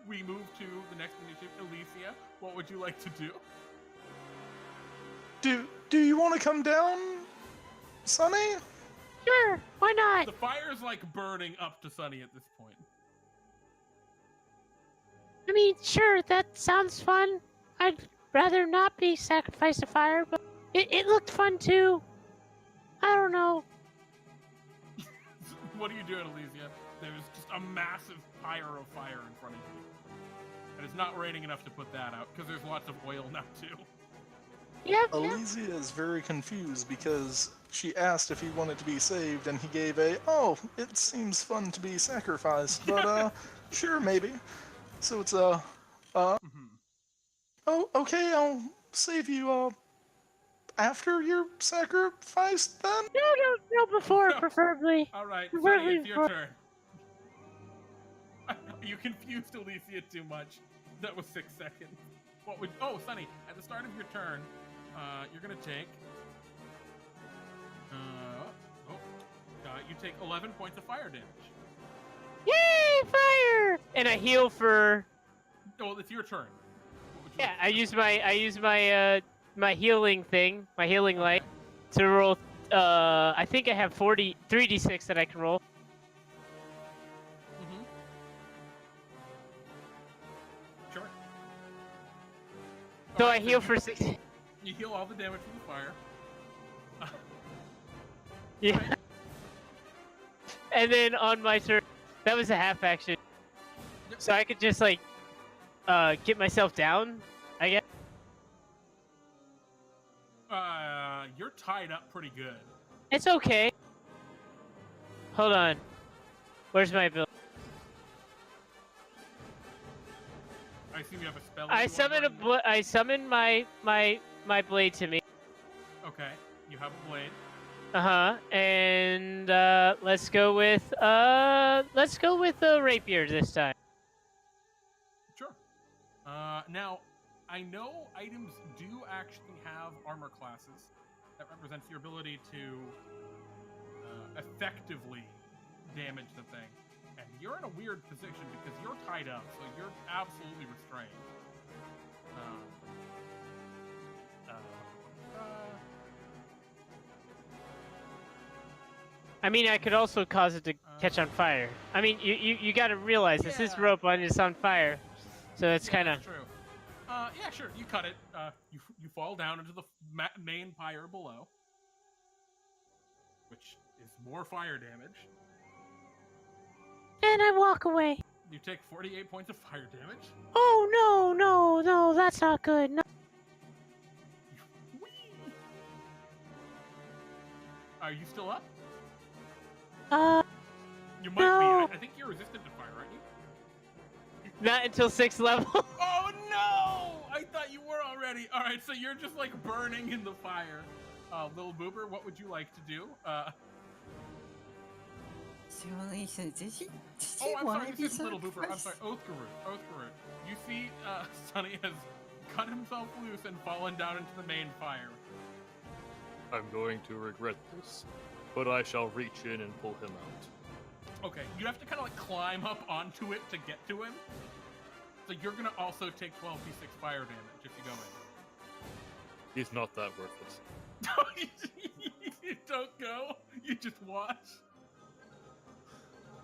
Speaker 1: We move to the next initiative, Elysia. What would you like to do?
Speaker 5: Do you want to come down, Sonny?
Speaker 3: Sure, why not?
Speaker 1: The fire is burning up to Sunny at this point.
Speaker 3: I mean, sure, that sounds fun. I'd rather not be sacrificed to fire, but it looked fun too. I don't know.
Speaker 1: What are you doing, Elysia? There's just a massive pyre of fire in front of you. And it's not raining enough to put that out, because there's lots of oil now, too.
Speaker 3: Yep.
Speaker 5: Elysia is very confused because she asked if he wanted to be saved, and he gave a, "Oh, it seems fun to be sacrificed, but sure, maybe." So it's oh, okay, I'll save you after you're sacrificed then?
Speaker 3: No, before,
Speaker 1: No.
Speaker 3: preferably.
Speaker 1: All right,
Speaker 3: Preferably
Speaker 1: Sunny, it's your
Speaker 3: before.
Speaker 1: turn. You confused Elysia too much. That was 6 seconds. What would? Oh, Sunny, at the start of your turn, you're gonna take. You take 11 points of fire damage.
Speaker 3: Yay, fire! And I heal for.
Speaker 1: Oh, it's your turn. What would you
Speaker 3: Yeah,
Speaker 1: like
Speaker 3: I use my my healing thing, my healing light, to roll. I think I have 3d6 that I can roll.
Speaker 1: Mm-hmm. Sure.
Speaker 3: So
Speaker 1: Alright,
Speaker 3: I heal
Speaker 1: you-
Speaker 3: for 6.
Speaker 1: You heal all the damage from the fire.
Speaker 3: Yeah. And then on my turn, that was a half action.
Speaker 1: Yep.
Speaker 3: So I could just get myself down, I guess.
Speaker 1: You're tied up pretty good.
Speaker 3: It's okay. Hold on. Where's my ability?
Speaker 1: I assume you have a spell.
Speaker 3: I
Speaker 1: you
Speaker 3: summon
Speaker 1: want
Speaker 3: I summon my blade to me.
Speaker 1: Okay, you have a blade.
Speaker 3: And let's go with the rapier this time.
Speaker 1: Sure. Now, I know items do actually have armor classes that represents your ability to effectively damage the thing. And you're in a weird position because you're tied up, so you're absolutely restrained.
Speaker 3: I mean, I could also cause it to catch on fire. I mean, you got to realize this is
Speaker 1: Yeah.
Speaker 3: rope on it's on fire, so it's kind of.
Speaker 1: True. Yeah, sure. You cut it. You fall down into the main pyre below, which is more fire damage.
Speaker 3: And I walk away.
Speaker 1: You take 48 points of fire damage.
Speaker 3: Oh no, that's not good. No.
Speaker 1: Whee! Are you still up? You might
Speaker 3: no.
Speaker 1: be. I think you're resistant to fire, aren't you?
Speaker 3: Not until 6th level.
Speaker 1: Oh no! I thought you were already. All right, so you're just like burning in the fire. Lil Booper, what would you like to do?
Speaker 4: So, Elysia, did you
Speaker 1: Oh, I'm
Speaker 4: want
Speaker 1: sorry,
Speaker 4: to
Speaker 1: this is
Speaker 4: be
Speaker 1: Little Booper. I'm
Speaker 4: sacrificed?
Speaker 1: sorry, Othgarurt. You see, Sunny has cut himself loose and fallen down into the main fire.
Speaker 2: I'm going to regret this, but I shall reach in and pull him out.
Speaker 1: Okay, you have to kind of like climb up onto it to get to him. So you're gonna also take 12d6 fire damage if you go in.
Speaker 2: He's not that worth it.
Speaker 1: You don't go. You just watch.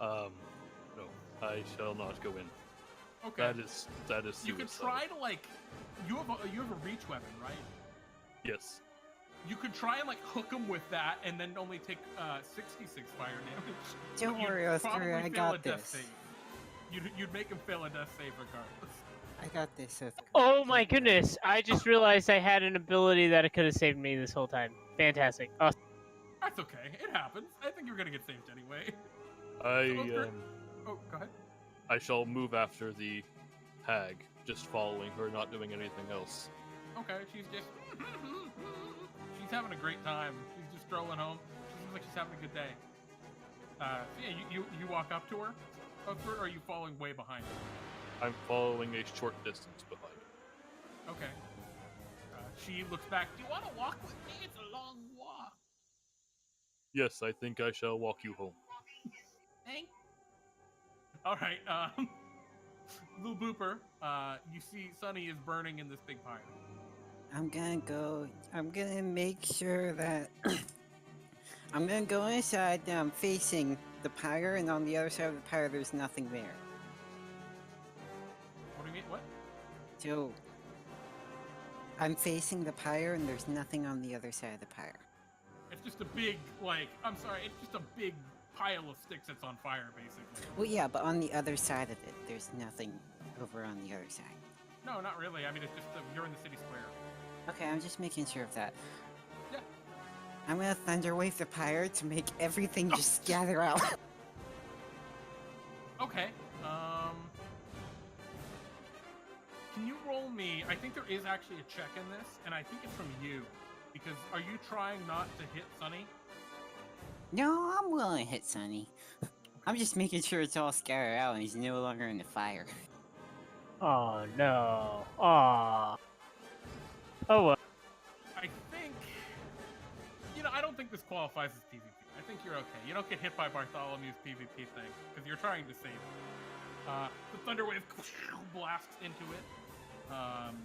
Speaker 2: No, I shall not go in.
Speaker 1: Okay.
Speaker 2: That is suicide.
Speaker 1: You could try to like. You have a reach weapon, right?
Speaker 2: Yes.
Speaker 1: You could try and like hook him with that, and then only take 66 fire damage.
Speaker 4: Don't
Speaker 1: But you'd
Speaker 4: worry,
Speaker 1: probably
Speaker 4: Othgarurt, I
Speaker 1: fail a
Speaker 4: got
Speaker 1: death
Speaker 4: this.
Speaker 1: save. You'd make him fail a death save regardless.
Speaker 4: I got this, Othgarurt.
Speaker 3: Oh my goodness! I just realized I had an ability that could have saved me this whole time. Fantastic. Awesome.
Speaker 1: That's okay. It happens. I think you're gonna get saved anyway. Oh, go ahead.
Speaker 2: I shall move after the hag, just following her, not doing anything else.
Speaker 1: Okay, she's just she's having a great time. She's just strolling home. She seems like she's having a good day. So yeah, you walk up to her, or are you following way behind her?
Speaker 2: I'm following a short distance behind.
Speaker 1: Okay. She looks back. Do you want to walk with me? It's a long walk.
Speaker 2: Yes, I think I shall walk you home.
Speaker 1: Thank. All right. Lil Booper, you see Sunny is burning in this big fire.
Speaker 4: I'm gonna make sure that I'm gonna go inside. Now I'm facing the pyre, and on the other side of the pyre, there's nothing there.
Speaker 1: What do you mean? What?
Speaker 4: So I'm facing the pyre, and there's nothing on the other side of the pyre.
Speaker 1: It's just a big, like, I'm sorry, it's just a big pile of sticks that's on fire, basically.
Speaker 4: Well, yeah, but on the other side of it, there's nothing over on the other side.
Speaker 1: No, not really. I mean, it's just you're in the city square.
Speaker 4: Okay, I'm just making sure of that.
Speaker 1: Yeah.
Speaker 4: I'm gonna thunderwave the pyre to make everything just scatter out.
Speaker 1: Okay. Can you roll me? I think there is actually a check in this, and I think it's from you. Because are you trying not to hit Sunny?
Speaker 4: No, I'm willing to hit Sunny. I'm just making sure it's all scattered out and he's no longer in the fire.
Speaker 3: Oh no. Aw. Oh well.
Speaker 1: I think... You know, I don't think this qualifies as PvP. I think you're okay. You don't get hit by Bartholomew's PvP thing, because you're trying to save it. The Thunder Wave blasts into it. And...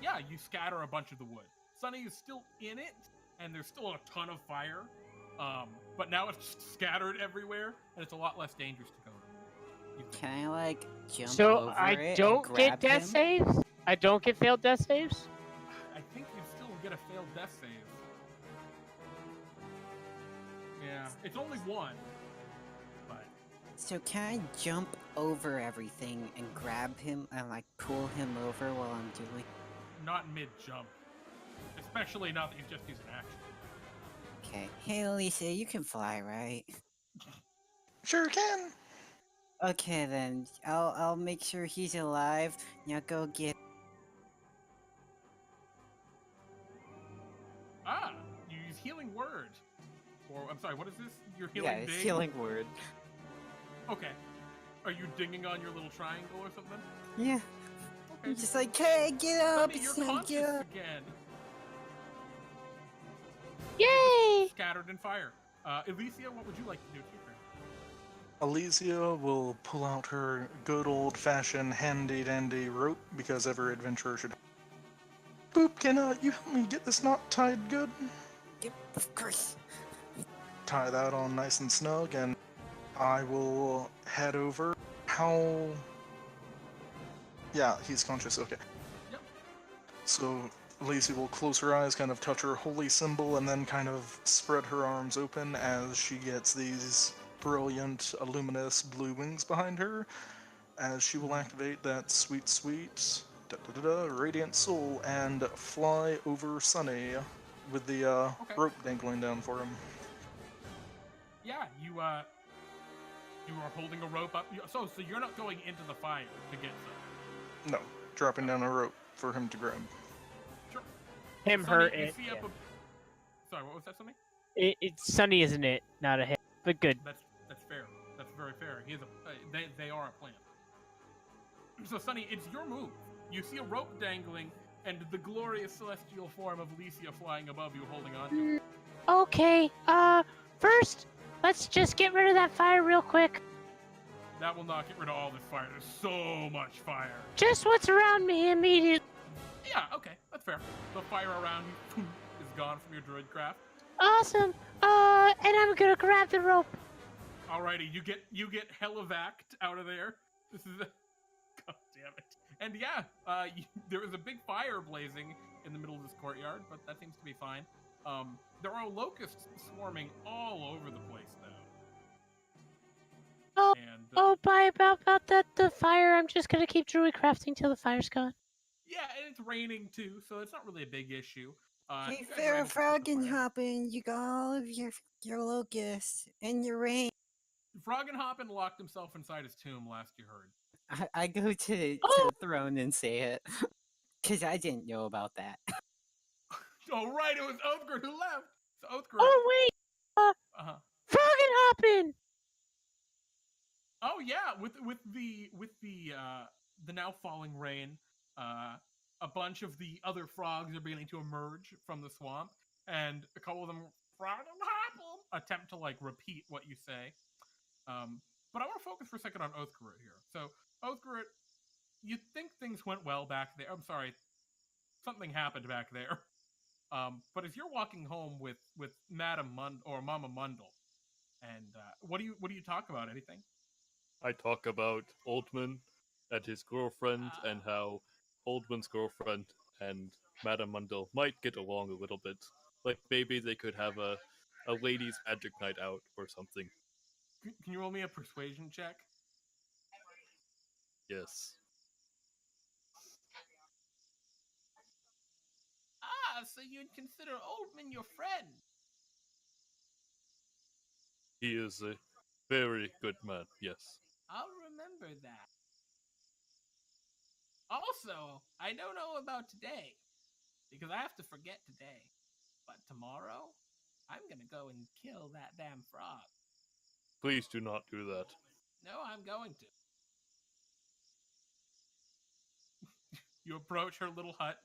Speaker 1: yeah, you scatter a bunch of the wood. Sunny is still in it, and there's still a ton of fire. But now it's just scattered everywhere, and it's a lot less dangerous to go.
Speaker 4: Can I, like, jump
Speaker 3: So
Speaker 4: over
Speaker 3: I
Speaker 4: it
Speaker 3: don't
Speaker 4: and
Speaker 3: get
Speaker 4: grab
Speaker 3: death
Speaker 4: him?
Speaker 3: saves? I don't get failed death saves?
Speaker 1: I think you still get a failed death save. Yeah, it's only one. But
Speaker 4: So can I jump over everything and grab him and, like, pull him over while I'm doing...
Speaker 1: not mid-jump. Especially now that you've just used an action.
Speaker 4: Okay. Hey, Elysia, you can fly, right?
Speaker 5: Sure can.
Speaker 4: Okay, then. I'll make sure he's alive. Now go get...
Speaker 1: Ah! You healing word. Or, I'm sorry, what is this? Your
Speaker 4: Yeah,
Speaker 1: healing
Speaker 4: it's
Speaker 1: ding?
Speaker 4: healing word.
Speaker 1: Okay. Are you dinging on your little triangle or something?
Speaker 4: Yeah.
Speaker 1: Okay.
Speaker 4: I'm just like, hey, get up,
Speaker 1: Sunny, you're
Speaker 4: Sam,
Speaker 1: conscious
Speaker 4: get up.
Speaker 1: again.
Speaker 3: Yay!
Speaker 1: Scattered in fire. Elysia, what would you like to do to your turn?
Speaker 5: Elysia will pull out her good old-fashioned handy-dandy rope, because every adventurer should. Boop, can you help me get this knot tied good?
Speaker 4: Yep, of course.
Speaker 5: Tie that on nice and snug, and I will head over. How... Yeah, he's conscious, okay.
Speaker 1: Yep.
Speaker 5: So Lacey will close her eyes, kind of touch her holy symbol, and then kind of spread her arms open as she gets these brilliant, luminous blue wings behind her, as she will activate that sweet, sweet radiant soul and fly over Sunny with the rope dangling down for him.
Speaker 1: Yeah, you are holding a rope up. So you're not going into the fire to get some.
Speaker 5: No, dropping down a rope for him to grab.
Speaker 1: Sure.
Speaker 3: Him
Speaker 1: Sunny,
Speaker 3: hurt
Speaker 1: you
Speaker 3: it.
Speaker 1: see
Speaker 3: Yeah.
Speaker 1: Sorry, what was that, Sunny?
Speaker 3: It's Sunny, isn't it? Not a hit, but good.
Speaker 1: That's fair. That's very fair. He is they are a plant. So Sunny, it's your move. You see a rope dangling and the glorious celestial form of Elysia flying above you, holding on to it.
Speaker 3: Okay. First, let's just get rid of that fire real quick.
Speaker 1: That will not get rid of all this fire. There's so much fire.
Speaker 3: Just what's around me immediately.
Speaker 1: Yeah, okay, that's fair. The fire around you is gone from your druid craft.
Speaker 3: Awesome. And I'm gonna grab the rope.
Speaker 1: Alrighty, you get helivaced out of there. This is God damn it. And yeah, there is a big fire blazing in the middle of this courtyard, but that seems to be fine. There are locusts swarming all over the place now.
Speaker 3: Oh,
Speaker 1: And,
Speaker 3: about that the fire. I'm just gonna keep druid crafting till the fire's gone.
Speaker 1: yeah, and it's raining too, so it's not really a big issue.
Speaker 4: Hey,
Speaker 1: you guys are able to put the fire-
Speaker 4: Froggenhoppen, you got all of your locusts and your rain.
Speaker 1: Froggenhoppen locked himself inside his tomb last you heard.
Speaker 4: I go to the throne and say it, because I didn't know about that.
Speaker 1: Oh right, it was Othgarurt who left. So Othgarurt.
Speaker 3: Oh wait,
Speaker 1: Uh-huh.
Speaker 3: Froggenhoppen.
Speaker 1: Oh yeah, with the now falling rain, a bunch of the other frogs are beginning to emerge from the swamp, and a couple of them attempt to like repeat what you say. But I want to focus for a second on Othgarurt here. So Othgarurt, you think things went well back there? I'm sorry, something happened back there. But as you're walking home with Madam or Mama Mundle, and what do you talk about? Anything?
Speaker 2: I talk about Oldman and his girlfriend, and how Oldman's girlfriend and Madame Mundell might get along a little bit. Like maybe they could have a ladies' magic night out or something.
Speaker 1: Can you roll me a persuasion check?
Speaker 2: Yes.
Speaker 1: So you'd consider Oldman your friend?
Speaker 2: He is a very good man, yes.
Speaker 1: I'll remember that. Also, I don't know about today, because I have to forget today. But tomorrow, I'm gonna go and kill that damn frog.
Speaker 2: Please do not do that.
Speaker 1: No, I'm going to. You approach her little hut.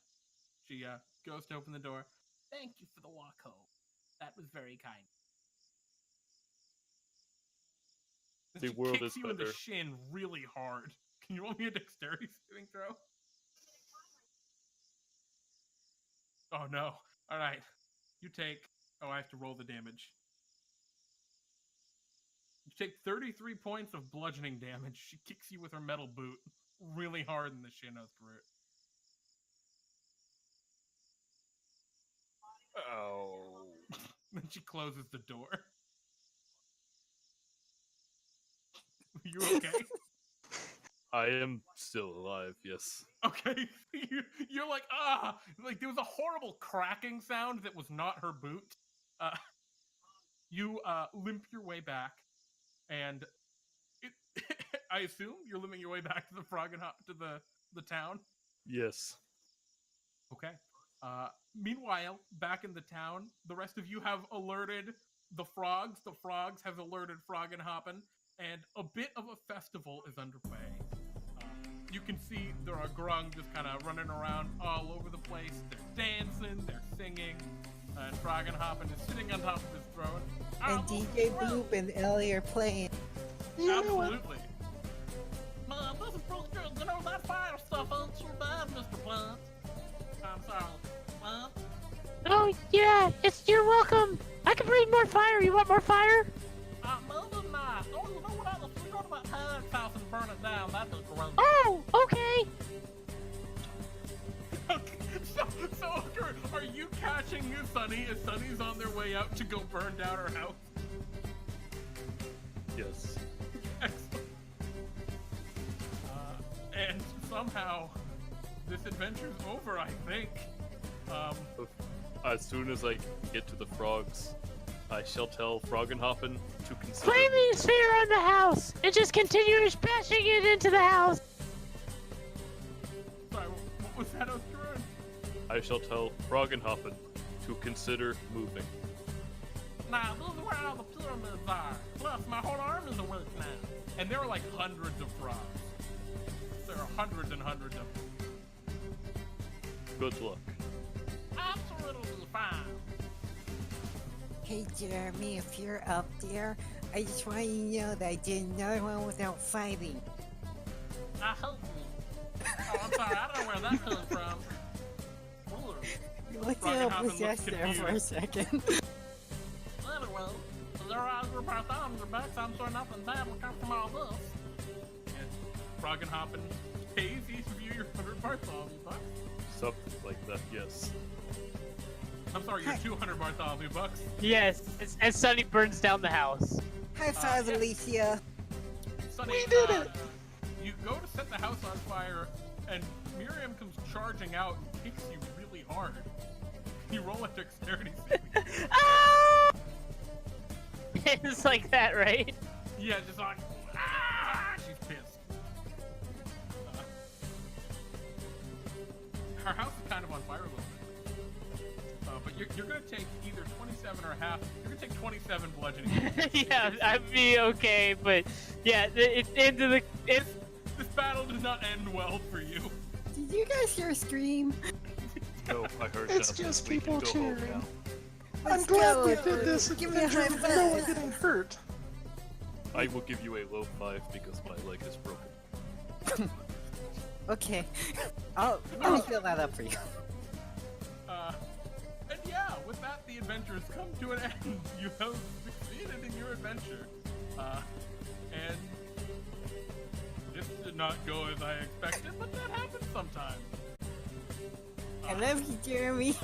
Speaker 1: She goes to open the door. Thank you for the walk home. That was very kind.
Speaker 2: The
Speaker 1: She
Speaker 2: world
Speaker 1: kicks
Speaker 2: is
Speaker 1: you in the
Speaker 2: better.
Speaker 1: shin really hard. Can you roll me a dexterity saving throw? Oh no. Alright. You take... Oh, I have to roll the damage. You take 33 points of bludgeoning damage. She kicks you with her metal boot really hard in the shin, Othgarurt.
Speaker 2: Oh.
Speaker 1: Then she closes the door. You okay?
Speaker 2: I am still alive, yes.
Speaker 1: Okay. You're like, like there was a horrible cracking sound that was not her boot. You limp your way back, and I assume you're limping your way back to the Froggenhoppen to the town.
Speaker 2: Yes.
Speaker 1: Okay. Meanwhile, back in the town, the rest of you have alerted the frogs. The frogs have alerted Froggenhoppen, and a bit of a festival is underway. You can see there are Grung just kind of running around all over the place. They're dancing, they're singing, and Froggenhoppen is sitting on top of his throne.
Speaker 4: And DJ Booooop and Ellie are playing.
Speaker 1: Absolutely. Man, this is pretty good. You know, that fire stuff ain't too bad, Mr. Plant. I'm sorry. Plant?
Speaker 3: Oh, yeah, you're welcome. I can breathe more fire. You want more fire?
Speaker 1: Maybe not. Oh, you know what? If we go to that Harrod's house and burn it down, that'd be great.
Speaker 3: Oh, okay.
Speaker 1: So Othgarurt, are you catching Sunny as Sunny's on their way out to go burn down her house?
Speaker 2: Yes.
Speaker 1: Excellent. And somehow, this adventure's over, I think.
Speaker 2: As soon as I get to the frogs, I shall tell Froggenhoppen to consider...
Speaker 3: Flaming sphere on the house, and just continue bashing it into the house.
Speaker 1: Sorry, what was that, Othgarurt?
Speaker 2: I shall tell Froggenhoppen to consider moving.
Speaker 1: Nah, this is where all the pyramids are. Plus, my whole arm is awake now. And there are like hundreds of frogs. There are hundreds and hundreds of them.
Speaker 2: Good luck.
Speaker 1: Absolutely fine.
Speaker 4: Hey Jeremy, if you're up there, I just want you to know that I did another one without fighting.
Speaker 1: I hope you. Oh, I'm sorry, I don't know where that came from.
Speaker 4: You looked a little possessed there for a second.
Speaker 1: Anyway, there are your pythons are back, so I'm sure nothing bad will come from all this. And Froggenhoppen pays each of you your 100 Bartholomew bucks.
Speaker 2: Something like that, yes.
Speaker 1: I'm sorry, your 200 Bartholomew bucks.
Speaker 3: Yes, as Sunny burns down the house.
Speaker 4: High five,
Speaker 1: Yeah.
Speaker 4: Elysia.
Speaker 1: Sunny,
Speaker 5: We did it!
Speaker 1: You go to set the house on fire, and Miriam comes charging out and kicks you really hard. You roll a dexterity saving.
Speaker 3: Ah! It's like that, right?
Speaker 1: Yeah, just like, ah! She's pissed. Her house is kind of on fire a little bit. But you're gonna take either 27 or half. You're gonna take 27 bludgeoning.
Speaker 3: Yeah, I'd be okay, but yeah, it's into the. It's
Speaker 1: This battle does not end well for you.
Speaker 4: Did you guys hear a scream?
Speaker 2: No, I heard
Speaker 5: It's
Speaker 2: nothing.
Speaker 5: just
Speaker 2: We can
Speaker 5: people
Speaker 2: go home
Speaker 5: cheering.
Speaker 2: now.
Speaker 5: I'm
Speaker 4: Let's
Speaker 5: glad
Speaker 4: go.
Speaker 5: we did this
Speaker 4: Give me a
Speaker 5: adventure
Speaker 4: high
Speaker 5: with no one
Speaker 4: five.
Speaker 5: getting hurt.
Speaker 2: I will give you a low 5 because my leg is broken.
Speaker 4: Okay. Let me fill that up for you.
Speaker 1: And yeah, with that, the adventure has come to an end. You have succeeded in your adventure. And this did not go as I expected, but that happens sometimes.
Speaker 4: I love you, Jeremy.